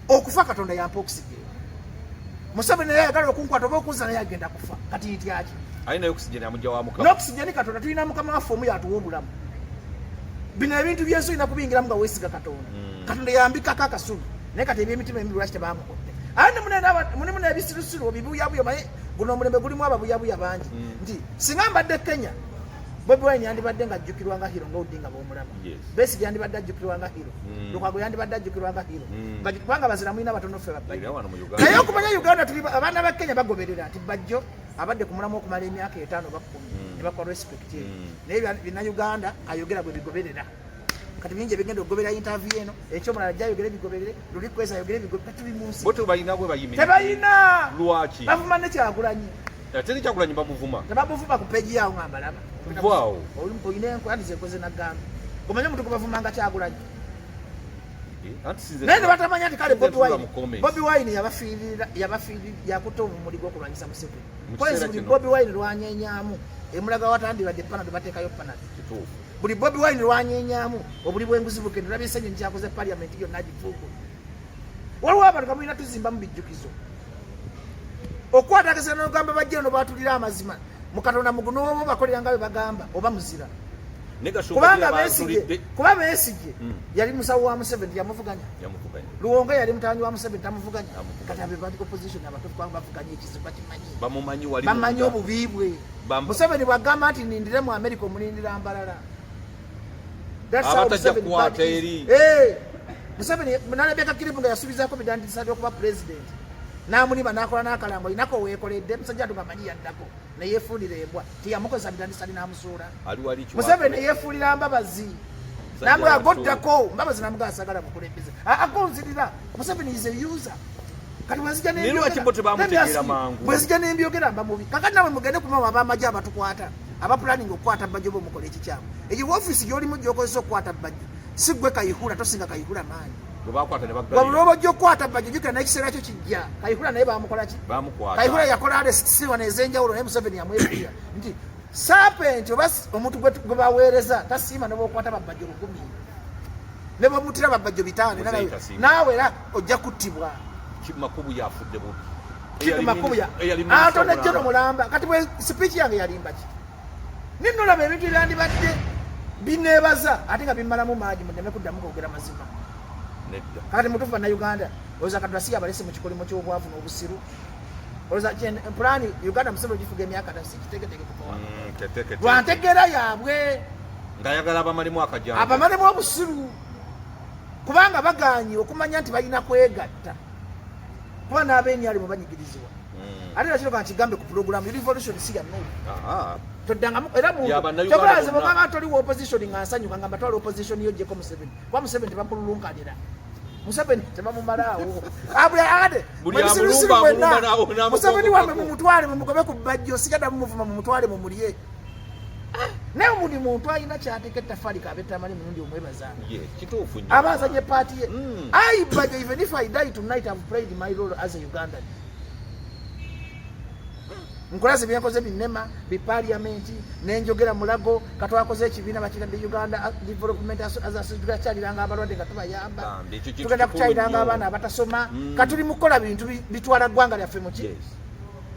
okufa Katonda yampa oxygen Museveni naye ayagala okunkwata oba okuza naye agenda kufa kati ntyaki alina oxygen amujja wa Mukama n'oxygen Katonda tulina Mukama waffe omu yatuwumbulamu bino ebintu byensi olina kubingiramu nga weesiga Katonda Katonda yambikako akasubi naye kati ebyemitima emibi lwaki tebamukodde ate mulimu n'ebisirusiru bibuyabuya naye guno omulembe gulimu ababuyabuya bangi nti singa mbadde Kenya Bobi Wine yandibadde nga ajjukirwa nga hero nga Odinga bw'omulaba Besigye yandibadde ajjukirwa nga hero Lukwago yandibadde ajjukirwa nga hero kubanga bazira mulina batono ffe babbayo naye okumanya Uganda tuli abaana ba Kenya bagoberera nti Bajjo abadde ku mulamu okumala emyaka 5 ba 10 ne bakola respect naye bina Uganda ayogera bwe bigoberera kati bingi bigenda okugobera interview eno ekyomulala jayogere bigoberere luli kwesa yogere bigoberere tuli munsi bote bayina bwe bayimira tebayina lwaki bavuma ne Kyagulanyi ate Kyagulanyi bamuvuma tebamuvuma ku peji yawo ngamba laba vaawo olina enkwaniza ekoze nagamba omanyi omuntu kubavumanga Kyagulanyi anti naye nebatamanya nti kale Bobi Wine yakuta omumuli gw'okulwanyisa Museveni kwezi buli Bobi Wine lwanyenyaamu emulaga watandibadde panado bateekayo panado buli Bobi Wine lwanyenyaamu obuli bw'enguzi bugenda olabye ensenyi nkyakoze parliament yonna agifuuko waliwo abantu kamulina tuzimba mu bijjukizo okwatagasa n'ogamba bajja eno baatulira amazima mu Katonda muguno obo bakolera nga bwe bagamba oba muzira kuba Besigye yali musawo wa Museveni yamuvuganya Luwonga yali mutanyi wa Museveni tamuvuganya kati abe bali opposition abantu kwa bavuganya ekizibu bakimanyi bamanyi obubi bwe Museveni bwagamba nti nindire mu America omulindira mbalala abatajja kukwata eri Museveni nalabeka kiripu nga yasubizaako bidandisa okuba president namuniba nakola n'akalango inako weekoledde musajja tugamanyi yaddako neyefuulira embwa tiyamukozesa bidandisa linamusuula Museveni neyefuulira mbabazi namwe agoddako mbabazi namuga asagala mukulembeze agonzirira Museveni is a user kati bwezijja nembyogera mba mubi kakati nawe mugende kumawa abamajje abatukwata abapulaninga okukwata bajjo bomukola ekikyamu eyo ofiisi gyolimu gyokozesa okukwata bajjo si gwe Kayihura tosinga Kayihura maanyi wabula oba ojja okukwata bajjo jjukira n'ekiseera kyo kijja Kayihura naye bamukola ki Kayihura yakola aresti wano ez'enjawulo naye Museveni yamwefuulira nti saapenti oba omuntu gwe baweereza tasiima nobaokwata babajjo 10 ne bamutira babajjo 5 naawe era ojja kuttibwa Makubu yafudde bubi Makubu atona jjono mulamba kati bwe speech yange yalimba ki nino laba ebintu byandibadde bineebaza ate nga bimmalamu maagi mudeme kuddamu kwogera mazima nedda kati mutufu bannayuganda olowooza Katonda abalese mu kikolimo ky'obwavu n'obusiru olowooza pulaani Uganda Museveni ogifuga emyaka kitegeteege kukowa lwantegeera yaabwe ng'ayagala abamalimu akajambo abamalimu obusiru kubanga baganye okumanya nti balina kwegatta kuba n'ab'emyali mwe banyigirizibwa ate nakino ka nkigambe ku pulogulaamu revolution si yannooli toddangamu era mukyobulaze bwogamba toliwo opposition nga nsanyuka nga mbatwala opposition yo gyeko Museveni kuba Museveni tebamululunkanira Museveni tebamumalaawo ate musirusiru bwenna Museveni wamwe mumutwale mumugobe ku bajjo sigadda mumuvuma mumutwale mumulye naye muli muntu alina kyateeka ettaffaali kabetamali mulundi omwebazanga aba azanye paati ye I bajjo even if I die tonight I've played my role as a Ugandan nkolaze byenkoze binema bipaliamenti nenjogera mulago katwakoze ekibiina bakiradde Uganda Development Association kyaliranga abalwadde nga tubayamba tugenda kukyaliranga abaana abatasoma katuli mukola bintu bitwala ggwanga lyaffe muki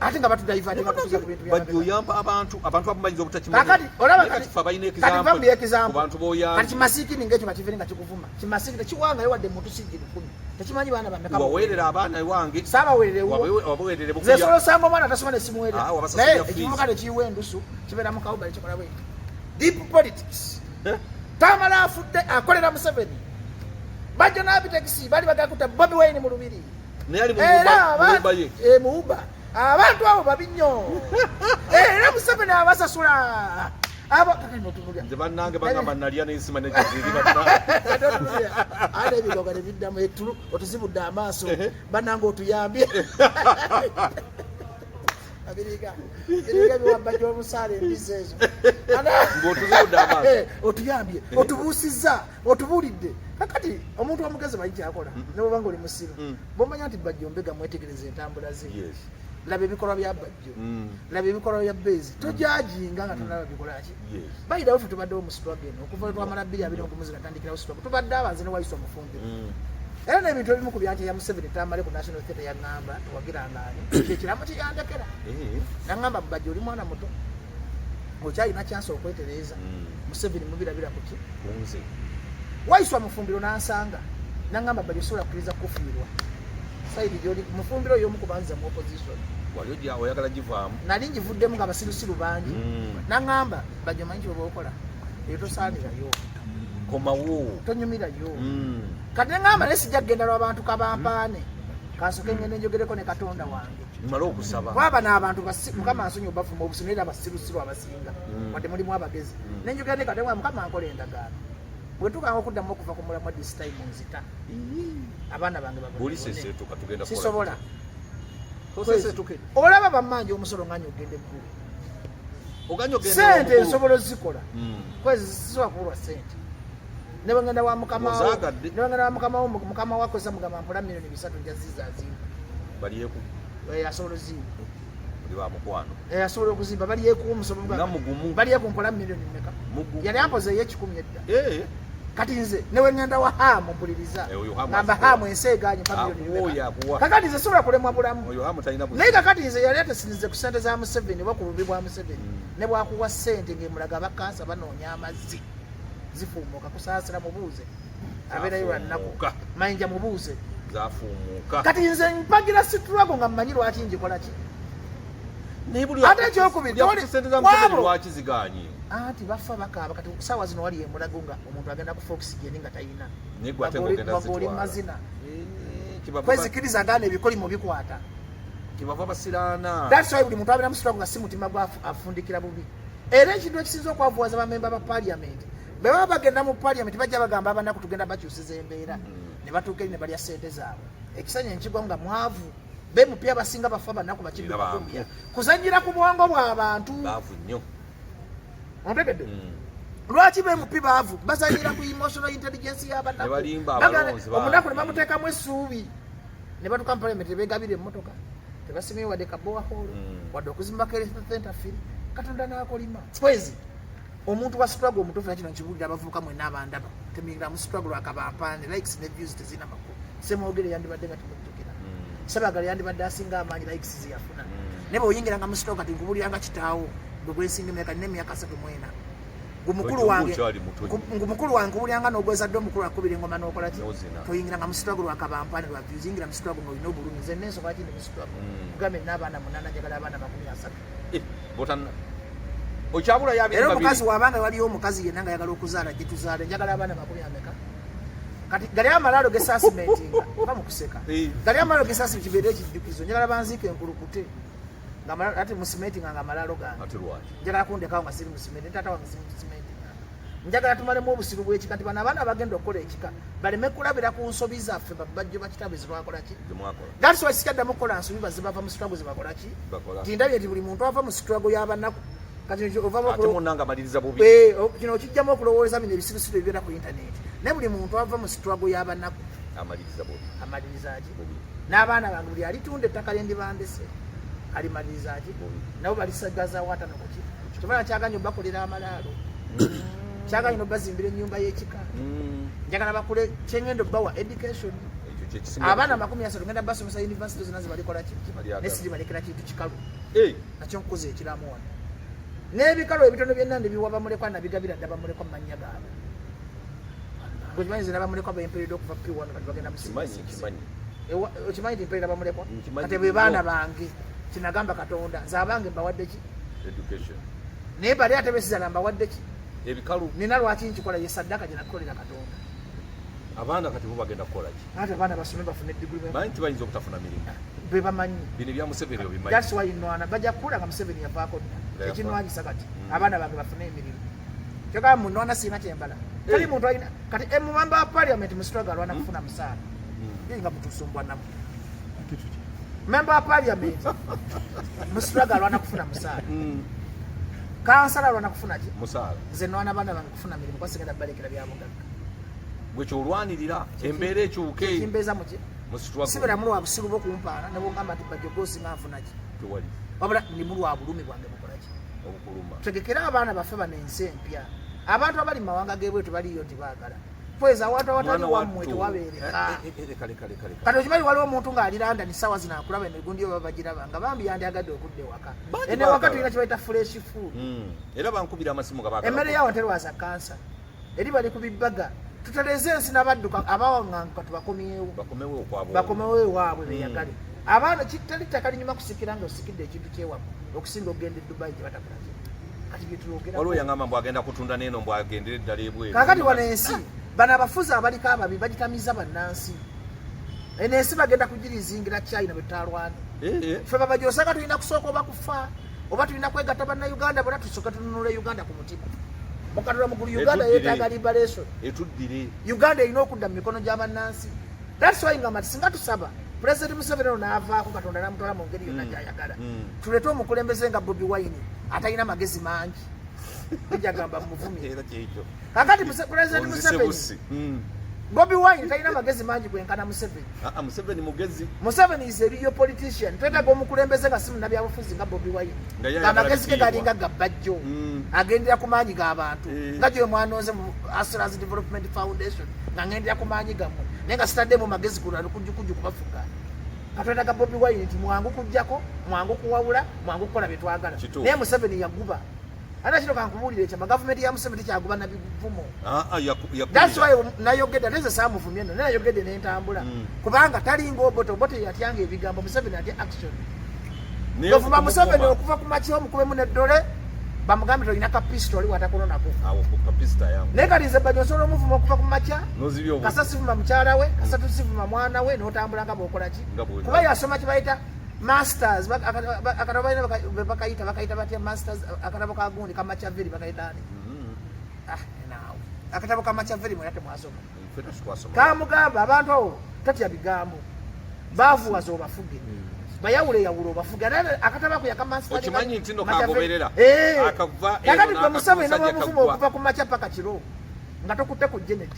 ate nga batudaivaate nga tutuza ku bintu bajjoyamba abantu abamanyiza obutakimanyi kakati olaba kati balina example kati kimasikini ngekyo bakiveni nga kikuvuma kimasikini kiwangayo wadde muntu sijji 10 tekimanyi baana bameka waweerera abaana ewange wabaweererewo zesobola osanga omwana tasoma nesimuweerera naye ekivubuka tekiyiwa endusu kibeera mu kawuba nekikola bwe deep politics tamala afudde akolera Museveni bajjo n'abitekisi bali bagakuta Bobi Wine mu lubiri era muwuba abantu abo babi nnyo era Museveni abasasula nze bannange bagamba nalya n'ensima negeziri ate ebigoga nebiddamu etulu otuzibudde amaaso bannange otuyambye abiriga biwamba gy'omusaala embizi ezo ng'otuzibudde amaaso otuyambye otubuusizza otubuulidde kakati omuntu omugezi bayi kyakola ne bwobanga oli musiru bomanya nti bajjo mbega mwetegereza entambula ze laba ebikolwa bya bajjo laba ebikolwa bya bezi tojajinga nga tonalaba bikolaki bayirawo ffe tubaddewo mu struggle eno okuva twamala 2021 natandikirawo struggle tubadde abanze ne wayiswa mufumbiro era n'ebintu ebimu ku byanti ya Museveni tambale ku national theatre yaŋŋamba tewagirangane kyekiramu kyeyandekera yaŋŋamba bajjo oli mwana muto okyalina kyansi okwetereeza Museveni mubirabira kuki wayiswa mufumbiro n'ansanga naŋŋamba bajjo sobola kukkiriza kufiirwa saidi gyoli mufumbiro y'omu kubanza mu opposition wali oyagala givaamu nali ngivuddemu nga basirusiru bangi naŋŋamba bajjo manyi kyoba okola eyo tosaanirayo komawo tonyumirayo kati neŋŋamba naye sijja kugenda lw'abantu kabampaane kansoke ngende njogereko ne Katonda wange mala okusaba kwaba n'abantu mukama ansonyi obafuma obusiru era basirusiru abasinga wadde mulimu abagezi nenjogera ne Katonda Mukama ankola endagaano bwe tukanga okuddamu okuva ku mulamwa this time nzita abaana bange bulisesetuka tugenda sisobola olaba bamanja omusolo nganya ogende eggulu sente nsobola ozikola kwezi sisobola kubulwa sente nebwengenda wa mukama wo akozesa mugamba mpola milioni 3 njaziza azimba asobola ozimba asobola okuzimba balyeku omusomo balyeku mpola milioni mmeka yali ampoze ey'ekikumi edda kati nze newengenda wa hamu mpuliriza ngamba hamu ensi eganye kakati nze sobola kulemwa bulamu naye kakati nze yali atesinize ku sente za Museveni oba ku bubi bwa Museveni ne bwakuwa sente ng'emulaga bakansa banoonya amazzi zifuumuuka kusaasira mubuuze abeerayo lwannaku mayinja mubuuze kati nze mpagira situlwago nga mmanyi lwaki njikola ki ate ekyokubiri anti bafa bakaaba kati saawa zino wali emulago nga omuntu agenda ku oxygen nga talina bagoli mazina kwezikiriza ngaana ebikolimo bikwata that's why buli muntu abeera musitulago nga si mutima gwa afundikira bubi era ekintu ekisinza okwavuwaza bamemba ba paliamenti bwe baba bagenda mu paliamenti bajja bagamba abanaku tugenda bakyusiza embeera ne batuuka eri ne balya sente zaabwe ekisanya nkigwa nga mwavu bemupya abasinga bafa banaku bakiddukumbya kuzanyira ku bwongo bw'abantu ontegedde lwaki bemupi baavu bazanyira ku emotional intelligence y'abanaku omunaku ne bamuteekamu essuubi ne batuka mu paliamenti begabira emmotoka tebasimye wadde kabowa hall wadde okuzimba center firi katonda n'akolima kwezi omuntu wa struggle omutuufu nakino nkibuulira abavubuka mwenna abandaba temingira mu struggle akabampande likes ne views tezina makulu semwogere yandibadde nga tumujjukira Sabagala yandibadde asinga amaanyi likes ziyafuna ne bw'oyingiranga mu struggle kati nkubuliranga kitaawo gwe gwesinga emyaka n'emyaka 3 mwena gumukulu wange nkubuliranga n'ogwezadde omukulu akubira engoma n'okola ki toyingiranga mu struggle akabampande lwa views yingira mu struggle ng'olina obulumi nze n'ensonga kindi mu struggle kugambe n'abaana 8 njagala abaana 30 okyabula era omukazi wabanga waliyo omukazi yenna nga yagala okuzaala gyetuzaale njagala abaana 40 kati gali amalaalo gesasimentinga oba mukuseka gali amalaalo gesasi kibeere ekijjukizo njagala banziika enkulukute ate musimentinga nga amalaalo gange njagala kundekawo nga siri musimenti tata wange siri musimentinga njagala tumalemu obusiru bw'ekika nti bano abaana bagenda okukola ekika baleme kulabira ku nsobi zaffe bajjo bakitabe zitwakola ki that's why sikyaddamu kukola nsobi bazibava mu struggle zebakola ki tindabye nti buli muntu ava mu struggle y'abanaku kino kijjamu okulowooleza bino ebisirusiru ebibeera ku intaneti naye buli muntu ava mu struggle y'abanaku amaliriza ki n'abaana bange buli alitunda ettaka lyendibandese alimaliriza ki nabo balisagazawo atanokoki kibala kyaganya obakolera amalaalo kyaganya nobazimbira ennyumba y'ekika njagala bakule kyengenda obbawa education abaana 30 ngenda basomesa university zonna zibalikola ki nesiri balekera kintu kikalu nakyo nkukoze ekiramu wano n'ebikalo ebitono byonna ndibiwa bamulekwa nabigabira ddala bamulekwa mu mannya gaabwe gwe kimanyi nze nabamulekwa bemperedde okuva P1 kati bagenda okimanyi nti mperera bamulekwa kati bwe baana bange kinagamba Katonda nze abange mbawadde ki naye bali ate besizana mbawadde ki ebikalu nina lwaki nkikola ye saddaka gye nakukolera Katonda abaana kati bo bagenda kukola ki ate abaana basome bafune diguli manyi tibayinza okutafuna mirimu be bamanyi bino bya Museveni obimanyi that's why inwana bajja kukula nga Museveni yavaako dda ekinwanyisa kati abaana bange bafune emirimu kyokka munwana sirina kyembala tali muntu alina kati emumamba wa parliament mu struggle alwana kufuna musaala nga mutusumbwa namu member wa parliament mu struggle alwana kufuna musaala kansala alwana kufuna ki musaala nze nwana abaana bange kufuna mirimu kwasigenda balekera byabugagga gwe kyolwanirira embeera ekyuke kimbeeza muki sibera mulu wa busiru bwokumpaana ne bwongamba nti bajogosi nga nfuna ki wabula ndi mulu wa bulumi bwange bukola ki tegekera abaana baffe bano ensi empya abantu abali mu mawanga g'ebwetu baliyo nti baagala kweza awantu awatali wammwe tewabeereka kati okimanyi waliwo omuntu ng'aliranda ni ssaawa zino akulaba emigundi oba bagiraba nga bambi yandiyagadde okudda ewaka ene waka tulina kye bayita fresh food era bankubira amasimu nga emmere yawo nterwaza kansa eri bali ku bibbaga tutereze ensi n'abadduka abawaŋŋanguka tubakomewo ewaabwe beyagale abaana kitali ttaka linyuma kusikira nga osikidde ekintu kyewamu okusinga ogenda e Dubai gye batakulaki kati byetulogera waliwo yangamba mbw agenda kutunda neeno mbw agendere eddala ebweru kaakati wano ensi bano abafuzi abaliko ababi bagitamiza bannansi eno ensi bagenda kugirizingira China bwe tutalwana ffe babajosanga tulina kusooka oba kufa oba tulina kwegatta bannayuganda bona tusooka tununula Uganda ku mutima mukatula mukulu Uganda yeetaaga liberation etuddire Uganda erina okudda mu mikono gy'abannansi. That's why ngamba singa tusaba President Museveni n'avaako Katonda n'amutwala mu ngeri yonna gy'ayagala tuleete omukulembeze nga Bobi Wine atalina magezi mangi ejagamba muvumi era kyekyo kakati President Museveni Bobi Wine talina magezi mangi gwenkana Museveni. Museveni mugezi. Museveni is a real politician. Twetaaga omukulembeze nga simu nabyabufuzi nga Bobi Wine. Amagezi ge galinga gabbajjo. Agendera ku maanyi g'abantu. Nga gye mwanooze mu Asras Development Foundation. Nga ngendera ku maanyi gammwe. Naye nga sitadde mu magezi kulala kujjukujju kubafuga. Katwetaaga Bobi Wine nti mwangu kujjako, mwangu kuwawula, mwangu kukola bye twagala. Naye Museveni yaguba. Ana kino kankubuulire ekyo gavumenti ya Museveni kyaguba na bivumo. That's why nayogedde neze saamuvumye nno nayogedde n'entambula kubanga talinga obote yatyanga ebigambo Museveni atya action. Govuma Museveni okuva ku makya omukubemu n'eddole bamugambe tolina ka pistol watakulonako. Naye kati nze bajja osobola omuvuma okuva ku makya kasa sivuma mukyala we kasa tusivuma mwana we n'otambula nga bw'okola ki kuba yasoma kye bayita masters akatabo balina bakayita batya masters akatabo ka gundi ka Machiavelli bakayita ani naawe akatabo ka Machiavelli mwate mwasoma kamugamba abantu awo tatya bigambo baavuwaza obafuge bayawule obafuge akatabo ako yaka masters okimanyi nti no kagoberera akava kakati gwe Museveni n'omuvuma okuva ku makya paka kiro nga tokutte ku Janet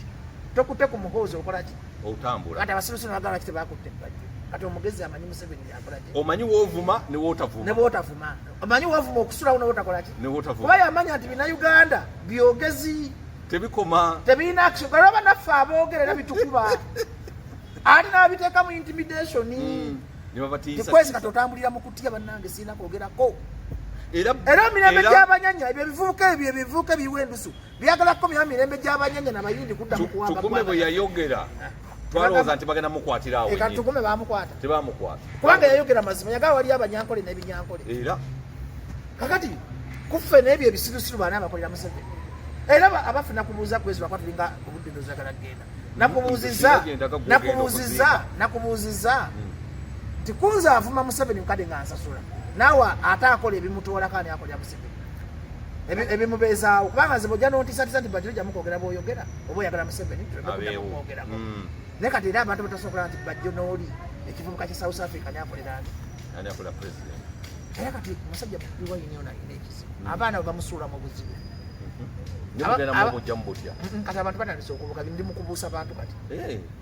tokutte ku muhoozi okola ki otambula kati abasirusiru bagala kite bakutte bajjo kati omugezi amanyi Museveni yakola ki omanyi woovuma ne wootavuma omanyi woovuma okusulawo ne wootakola ki ne wootavuma kuba yamanya nti bina Uganda byogezi tebikoma tebirina action galaba naffe aboogera era bitukuba ate n'abiteeka mu intimidation tikwezi kati otambulira mu kutya bannange sirina kwogerako era mirembe gy'abanyanya ebyo ebivuuka ebiwa endusu byagala kukomyawo mirembe gy'abanyanya nabayindi kudda mu kuwamba tukume bwe yayogera twalowooza nti bagenda mukwatira awo eka tukume bamukwata tebamukwata kubanga yayogera mazima yagala wali abanyankole n'ebinyankole era kakati kuffe n'ebyo ebisirusiru baana abakolera Museveni era abaffe nakubuuza kwezi bakwa tulinga obudde ndozagala kgenda nakubuuziza nti kunze avuma Museveni mukadde nga nsasula naawe ate akola ebimutwolako ani akolera Museveni ebimubeezaawo kubanga nze bojja nontiisatiisa nti bajjo ojjamu kwogera bw'oyogera oba oyagala Museveni tuleme kwogerako naye kati era abantu batasobola nti bajjo n'oli ekivubuka kya South Africa nyakolera ani akola president era kati musajja Bobi Wine yona alina ekizibu abaana bwe bamusuula mu buzibu kati abantu batandise okubuka ndi mukubuusa bantu kati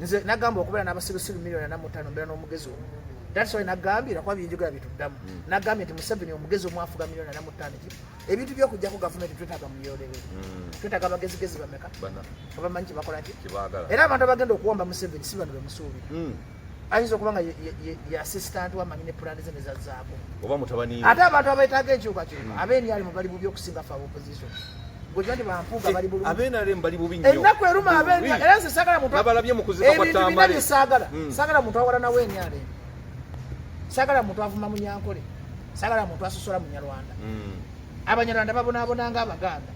nze nagamba okubeera n'abasirusiru miliyoni 45 mbeera n'omugezi omu that's why nagambira kuba binjogera bituddamu nagambye nti Museveni omugezi omwafuga miliyoni 45 ebintu by'okujjako gavumenti twetaaga muyolere twetaaga abagezigezi bameka abamanyi kibakola ki era abantu abagenda okuwamba Museveni si bano bemusuubira ayinza okuba nga ye assistant wamanyi ne pulaani ze nezazzaako ate abantu abeetaaga enkyukakyuka ab'enyali mu bali bubi okusinga fe ab'opposition gwekiba nti bampuuga bali bulungi ab'enalemu bali bubi nnyo ennaku eruma ab'enyali era nze saagala muntu nabalabye mu kuziba kwa ebintu bina bye saagala muntu awala nawe enyalemu saagala muntu avuma mu Nyankole saagala muntu asosola mu Nyarwanda Abanyarwanda babonaabona nga Abaganda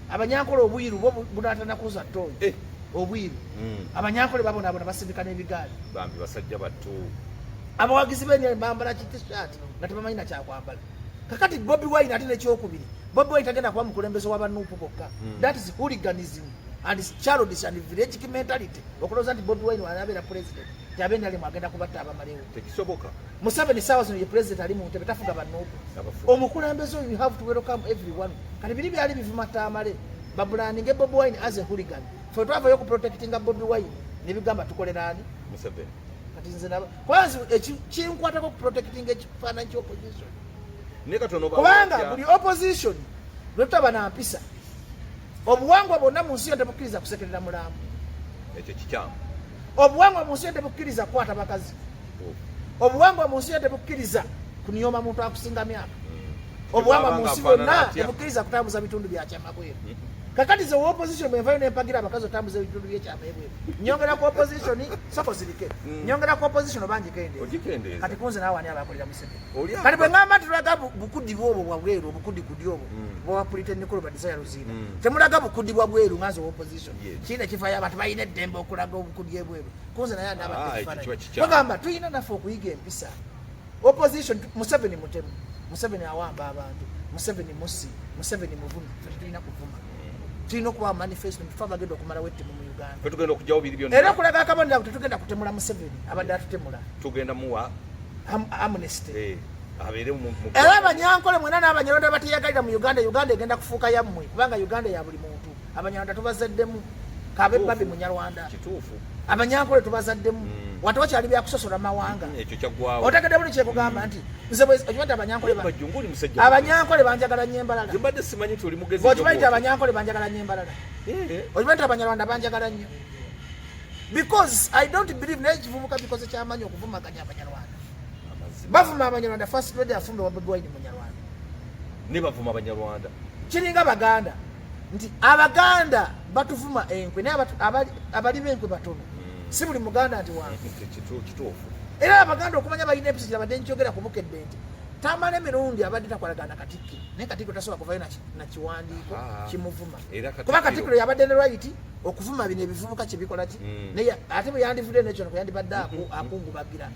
Abanyankole obwiru bo bunaatana kuza ttooyi obwiru Abanyankole babonaabona basindika n'ebigaali bambi basajja battu abawagizi b'enyali bambala kitishaati nga tebamanyi na kyakwambala kakati Bobi Wine ate n'ekyokubiri Bobi Wine tagenda kuba mukulembeze w'abanuupu bokka that is hooliganism and childish and village mentality okulowooza nti Bobi Wine wanabeera president tyabende ali mwagenda kubatta abamalewo tekisoboka Museveni saawa zino ye president ali mu ntebe tafuga banuupu omukulembeze oyo you have to welcome everyone kati biri byali bivuma taamale babulaninge Bobi Wine as a hooligan fe twavayo ku protectinga Bobi Wine nebigamba tukolera ani Museveni kati nze naba kwanza kinkwatako ku protectinga ekifaananyi ky'opposition kubanga buli opposition lwe tutaba na mpisa obuwangwa bwonna mu nsi yo tebukkiriza kusekerera mulambo ekyo kikyamu obuwangwa mu nsi yo tebukkiriza kukwata bakazi obuwangwa mu nsi yo tebukkiriza kunyooma muntu akusinga myaka obuwangwa mu nsi bwonna tebukkiriza kutambuza bitundu bya kyama bweru kakati ze opposition bwenvayo nempagira abakazi otambuza ebitundu byekyama ebweru nyongera ku opposition soko zirike nyongera ku opposition obanjikende kati kunze naawe ani abakolera Museveni kati bwe ngamba nti tulaga bukudi bwobwo bwa bweru obukudi kudi obwo bwawapulite Nikolo Badisaya Luziina temulaga bukudi bwa bweru ngazi opposition kiina ekifayo abantu balina eddembe okulaga obukudi ebweru kunze naye ani abagamba tulina naffe okuyiga empisa opposition Museveni mutemu Museveni awamba abantu Museveni musi Museveni muvumi tulina kuvuma tulina okuba manifesto tufa bagenda okumala wettimu mu Uganda tugenda okujjawo biri byonna era okulaga akabonero tetugenda kutemula Museveni abadde atutemula tugenda muwa amnesty abeere era abanyankole mwena n'abanyarwanda bateyagalira mu Uganda egenda kufuuka yammwe kubanga Uganda ya buli muntu abanyarwanda tubazaddemu kabe babi munyarwanda kituufu abanyankole tubazaddemu watu wakyali byakusosola mawanga ekyo kyaggwawo otegedde buli kyekugamba nti nze okimanyi abanyankole banjagala nnyo embalala mbadde simanyi nti oli mugezi okimanyi nti abanyankole banjagala nnyo embalala okimanyi nti abanyarwanda banjagala nnyo because I don't believe n'ekivubuka because kyamanyi okuvumaganya abanyarwanda bavuma abanyarwanda first lady afumbe wa Bobi Wine munyarwanda ne bavuma abanyarwanda kiringa abaganda nti abaganda batuvuma enkwe naye abali b'enkwe batono si buli muganda nti wange kituufu era abaganda okumanya balina episodi abadde nkyogera ku bukedde nti tamala emirundi abadde takwalagana Katikkiro naye Katikkiro tasobola kuvayo na kiwandiiko kimuvuma kuba Katikkiro yabadde ne right okuvuma bino ebivubuka kyebikola ki naye ate bwe yandivudde nekyo yandibadde akungubagira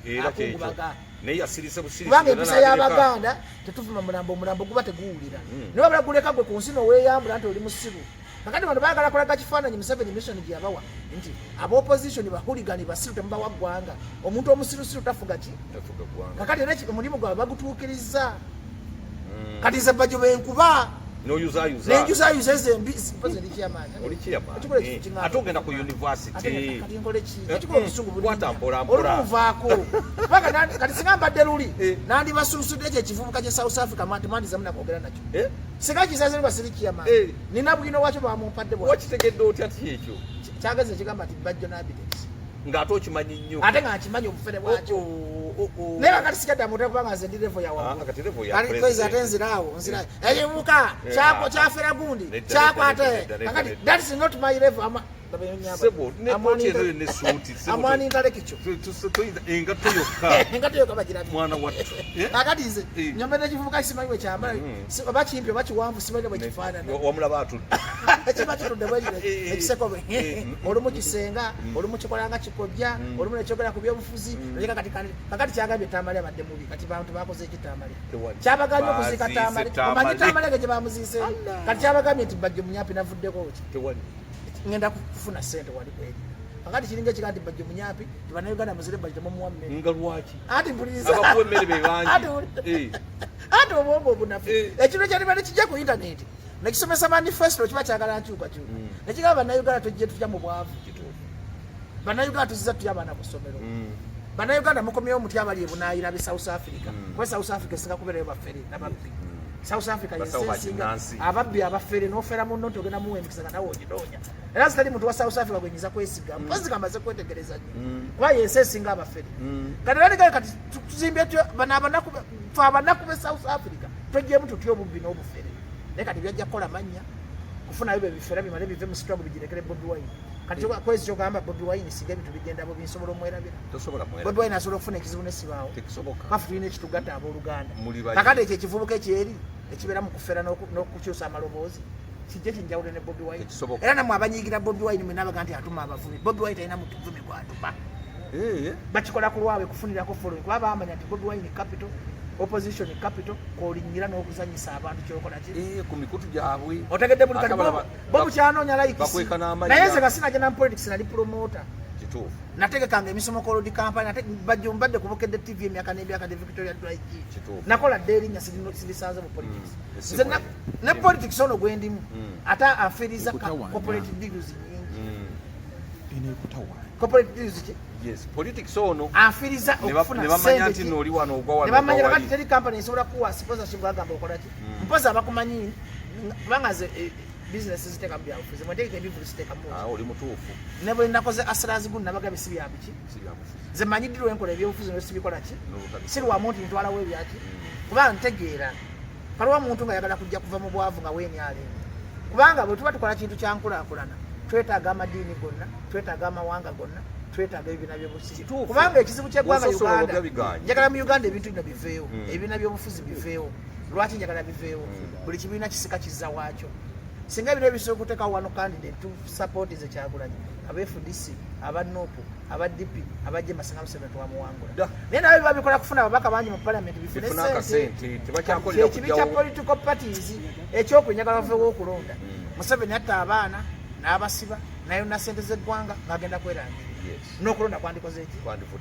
kubanga empisa y'abaganda tetuvuma omulambo guba teguwulira naye wabula guleka gwe ku nsi noweeyambula nti oli musiru kakati bano baagala kulaga kifaananyi Museveni mission gye yabawa nti ab'opposition bahuligani basiru temubawa ggwanga omuntu omusirusiru tafuga ki kakati era omulimu gwabwe bagutuukiriza kati nze bajjo benkuba nenjuzayuza ezembi president kyamaanyi ate ogenda ku university nkole ki ekikola obusungu olumuvaako kati singa mbadde luli nandibasulusudde ekyo ekivubuka kye South Africa mandizamu nakwogera nakyo singa kisazirirwa siri kyamaanyi nina bwino wakyo bamumpadde wakitegedde otya ti ekyo kyagezi ekigamba nti bajjo n'abidesi ng'ate okimanyi nnyo ate nga nkimanyi obufere bwakyo naye kakati sikadda muntu kubanga nze ndi level ya waggulu ate nziraawo ekivubuka kyafera gundi kyakwate kakati that is not my level amwani ntale kikyo engato yokka bagirabye kakati nze nyombedde ekivubuka kisimanyi bwe kyambala oba kimpi oba kiwanvu simanyi bwe kifaanana wamulaba atudde kiba kitudde ekiseko bwe olumu kisenga olumu kikolanga kikojja olumu nekyogera ku byobufuzi kakati kyagambye Tamale abadde mubi kati bantu bakoze ekitamale kyabagambye okuziika Tamale omanyi Tamale ge gye bamuziise kati kyabagambye nti bajje munyampi navuddeko ki ngenda kufuna sente wali kweli kakati kiringa ekigamba nti bajje munyampi tibannayuganda muzire bajje temuwa mmere nga lwaki ati mpuliriza abakuwa emmere be bangi ati obwongo obunafu ekintu ekyalibadde kijja ku intaneti nekisomesa manifesto kiba kyagala nkyukakyuka nekigamba bannayuganda tujje tutya mu bwavu bannayuganda tuziza tutya abaana ku ssomero bannayuganda mukomyewo omutya abali ebunaayira be South Africa kuba South Africa esinga kubeerayo baffere nababbi South Africa yesinga ababbi abafere n'ofera munno nti ogenda muwembikisa nga nawe oginoonya era sitali muntu wa South Africa gwenyiza kwesiga mpozi nga mbaze kwetegereza nnyo kuba yensi esinga abafere kati era kati tuzimbye fe abanaku be South Africa twejjemu tutya obubbi n'obufere naye kati byajja kukola mannya kufunayo bye bifera bimale bive mu struggle bigirekere Bobi Wine kati kwezi kyogamba Bobi Wine singa ebintu bigenda bwe binsobola omwerabira Bobi Wine asobola okufuna ekizibu nesibaawo kafu tulina ekitugatta abooluganda kakati ekyo ekivubuka ekyeri ekibeera mu kufera n'okukyusa amaloboozi kijje kinjawulo ne Bobi Wine era namwe abanyiigira Bobi Wine mwe nabaga nti atuma abavubi Bobi Wine talina muvumi gwatuma bakikola ku lwabwe kufunirako following kuba bamanya nti Bobi Wine capital opposition capital kolinnyira n'okuzanyisa abantu kyokola ku mikutu gyabwe otegedde buli kati bobu kyanoonya likisi naye nze nga sinajja na politics nali promoter kituufu nategekanga emisomo kolodi kampani bajja mbadde kubukedde TV emyaka n'emyaka ne Victoria Drive nakola dde erinnya sirisanze mu politics nze ne politics ono gwendimu ate anfiriza corporate deals nyingi corporate deals ki yes politics ono afiriza okufuna sente nti noli wano ogwa wano nebamanya kakati teri company esobola kuwa sponsorship agamba okola ki mpoza abakumanyi kubanga ze business ziteka mu byabufuzi mweteke ebivuzi ziteka mu oli mutuufu ne bwe nakoze asirazi gundi nabaga bisi bya biki ze manyidirwe enkola ebyobufuzi ne sibikola ki siri wa muntu ntwala we byaki kubanga ntegeera palwa muntu nga yagala kujja kuva mu bwavu nga wenyale kubanga bwe tuba tukola kintu kyankulaakulana twetaaga amadiini gonna twetaaga amawanga gonna twetaaga ebibiina by'obufuzi kubanga ekizibu ky'eggwanga Uganda njagala mu Uganda ebintu bino biveewo ebibiina by'obufuzi biveewo lwaki njagala biveewo buli kibiina kisika kizza waakyo singa ebiro ebisobola okuteekawo wano candidate tu support ze Kyagulanyi aba FDC aba NUP aba DP aba Jema Singa Museveni twamuwangula naye nabo babikola kufuna ababaka bangi mu parliament bifuna sente tebakyakolera ekibi kya political parties ekyokwenjagala baveewo okulonda Museveni atta abaana n'abasiba nayonna ssente z'eggwanga ng'agenda kwerangira n'okulonda kwandikoze ki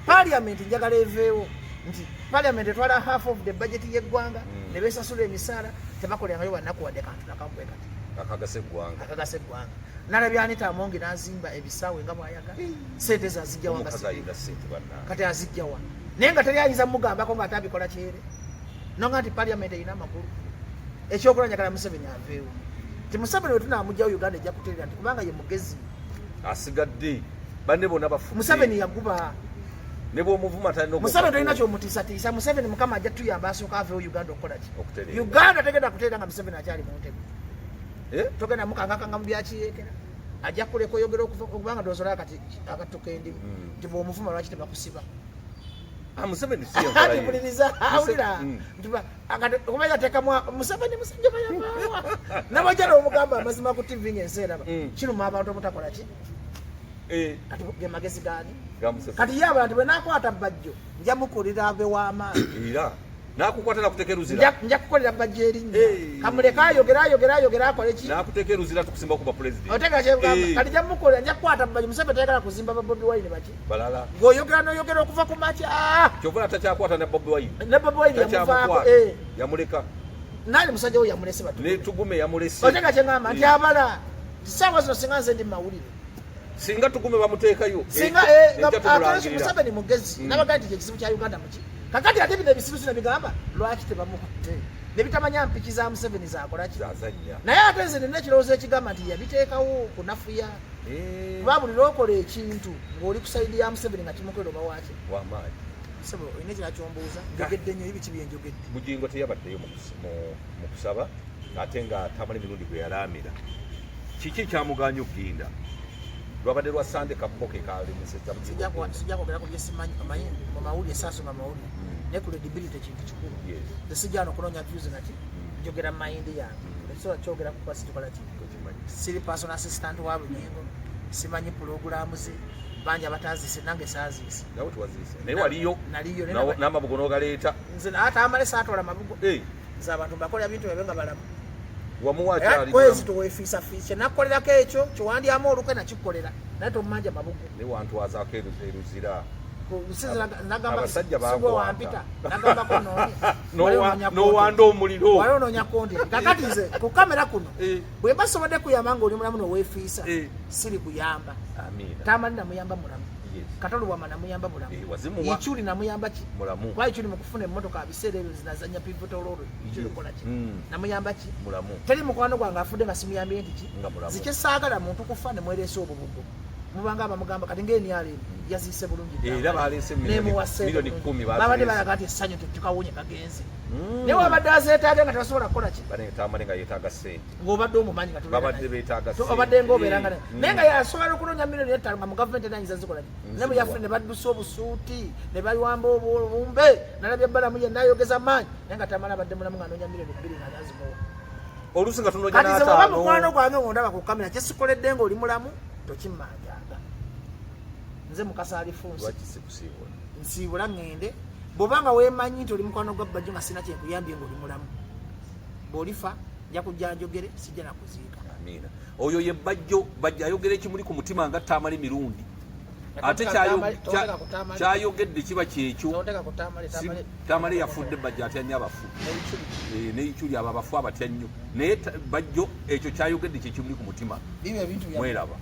parliament njagala eveewo nti parliament etwala half of the budget y'eggwanga ne beesasula emisaala tebakolerangayo bannaku wadde kantu nakamuwe kati akagasa eggwanga nalabya Anita Amongi n'azimba ebisaawe nga bw'ayagala ssente zazijjawa kati azijjawa naye nga teri ayinza mugambako nga atabikola kyere nonga nti parliament erina amakulu ekyokola njagala Museveni aveewo nti Museveni we tunamugjawo Uganda ejja kuteerera nti kubanga ye mugezi asigadde banne bonna bafu Museveni yaguba ne bw'omuvuma talina Museveni talina kyomutiisatiisa Museveni Mukama ajja tuyamba asooka aveewo Uganda okukola ki Uganda tegenda kuteerera nga Museveni akyali mu ntebe togenda mukangakanga mu byakiyeekera ajja kuleka oyogera okubanga ndowooza kati akatuka endimu nti bw'omuvuma lwaki tebakusiba Museveni mpuliriza awulira okubaza teekamu Museveni musajja bayamaawa nabajala omugamba amazima ku TV ng'enseera kiruma abantu omutakola ki ati ge magezi gaani kati ye abantu bwe naakwata bajjo nja mukulira ave w'amaanyi era nakukwata nakutekeruzira nja kukolera bajjo erinnya kamuleka ayogera akole ki nakutekeruzira tukusimba kuba president otegeka kyegamba kati nja mukolera nja kukwata bajjo Museveni tayagala kuzimba ba Bobi Wine baki balala ng'oyogera n'oyogera okuva ku makya kyovula takyakwata ne Bobi Wine yamuvaako yamuleka naali musajja we yamulese batu ne tugume yamulese otegeka kyegamba nti abala tisaawa zino singa nze ndi mawulire singa tugume bamuteekayo singa Museveni mugezi nabagaa nti kyekizibu kya Uganda muki kakati ate bino ebisibu sino bigamba lwaki tebamukutte ne bitamanya mpiki za Museveni zakolaki naye ate nze nina ekirowoozo ekigamba nti yabiteekawo kunafuya kuba buli lwokola ekintu ng'oli ku sayidi ya Museveni nga kimukolera oba waaki wamaanyi olina ekirakyombuuza njogedde nnyo ebiki byenjogedde Mujingo teyabaddeyo mu kusaba ate nga tamala emirundi gwe yalaamira kiki kyamuganya okugenda lwabadde lwa Sande kapoke kalemuseza sijja kwogera ku bye simanyi mu mawulire saasoma mawulire ne ku credibility kintu kikulu sijja no kunoonya views nati njogera mayindi yange ekisobola kyogera ku kwasi tukola ki siri personal assistant wa Bunyingo simanyi pulogulaamu ze bangi abatazise nange saazise nawe tuwazise naye waliyo n'amabugo n'ogaleeta nze ate amale saatola mabugo nze abantu mbakolera bintu byabe nga balamu wamuwakyali tuwefiisa fiise nakukolerako ekyo kiwandyamu olukwe nakikolera naye tomumanja mabugo ne wantwazaako eruzira abasajja wampita nagambako nowanda omuliro wali onoonya konti kakati nze ku kamera kuno bwe basobodde kuyamba ngaoli mulamu noweefiisa siri kuyamba tamali namuyamba mulamu katolo bwama namuyamba mulamu ichuli namuyamba ki kwa ichuli mukufuna emmotoka biseera ebyo zinazanya pivotal road ichuli kola ki namuyamba ki teri mukwano gwange afudde nga simuyambye nti ki zikyesaagala muntu kufa ne mweresa obubugo mubanga abamugamba kati ng'eniale yaziise bulungi era baleese milioni 10 babadde balaga nti essanyu tukawunye kagenze naye wabadde azeetaaga nga tebasobola kukola ki tamale nga yeetaaga ssente ng'obadde omumanyi nga babadde beetaaga ssente obadde ng'obeera nga naye nga yasobola okunoonya milioni 5 nga mu gavumenti enayinza zikola ki ne bwe yafuna ne baddusa obusuuti ne baliwamba obumbe nalabya ebbalamu ye nayogeza maanyi naye nga tamala abadde mulamu nga anoonya milioni 2 nga nazimuwa oluusi nga tunoonya kati ze oba mukwano gwange ng'ondaba ku kamera kyesikoledde ng'oli mulamu tokimmanjaga nze mukasa alifunsi nsiibula ngende bw'obanga weemanyi nti oli mukwano gwa bajjo nga sina kyenkuyambye ng'oli mulamu bw'olifa nja kujja njogere sijja nakuziika oyo ye bajjo bajja ayogera ekimuli ku mutima nga tamala emirundi ate kyayogedde kiba kyekyo tamale yafudde bajjo atya nnyo abafu neikyuli abo abafu abatya nnyo naye bajjo ekyo kyayogedde kyekimuli ku mutima mweraba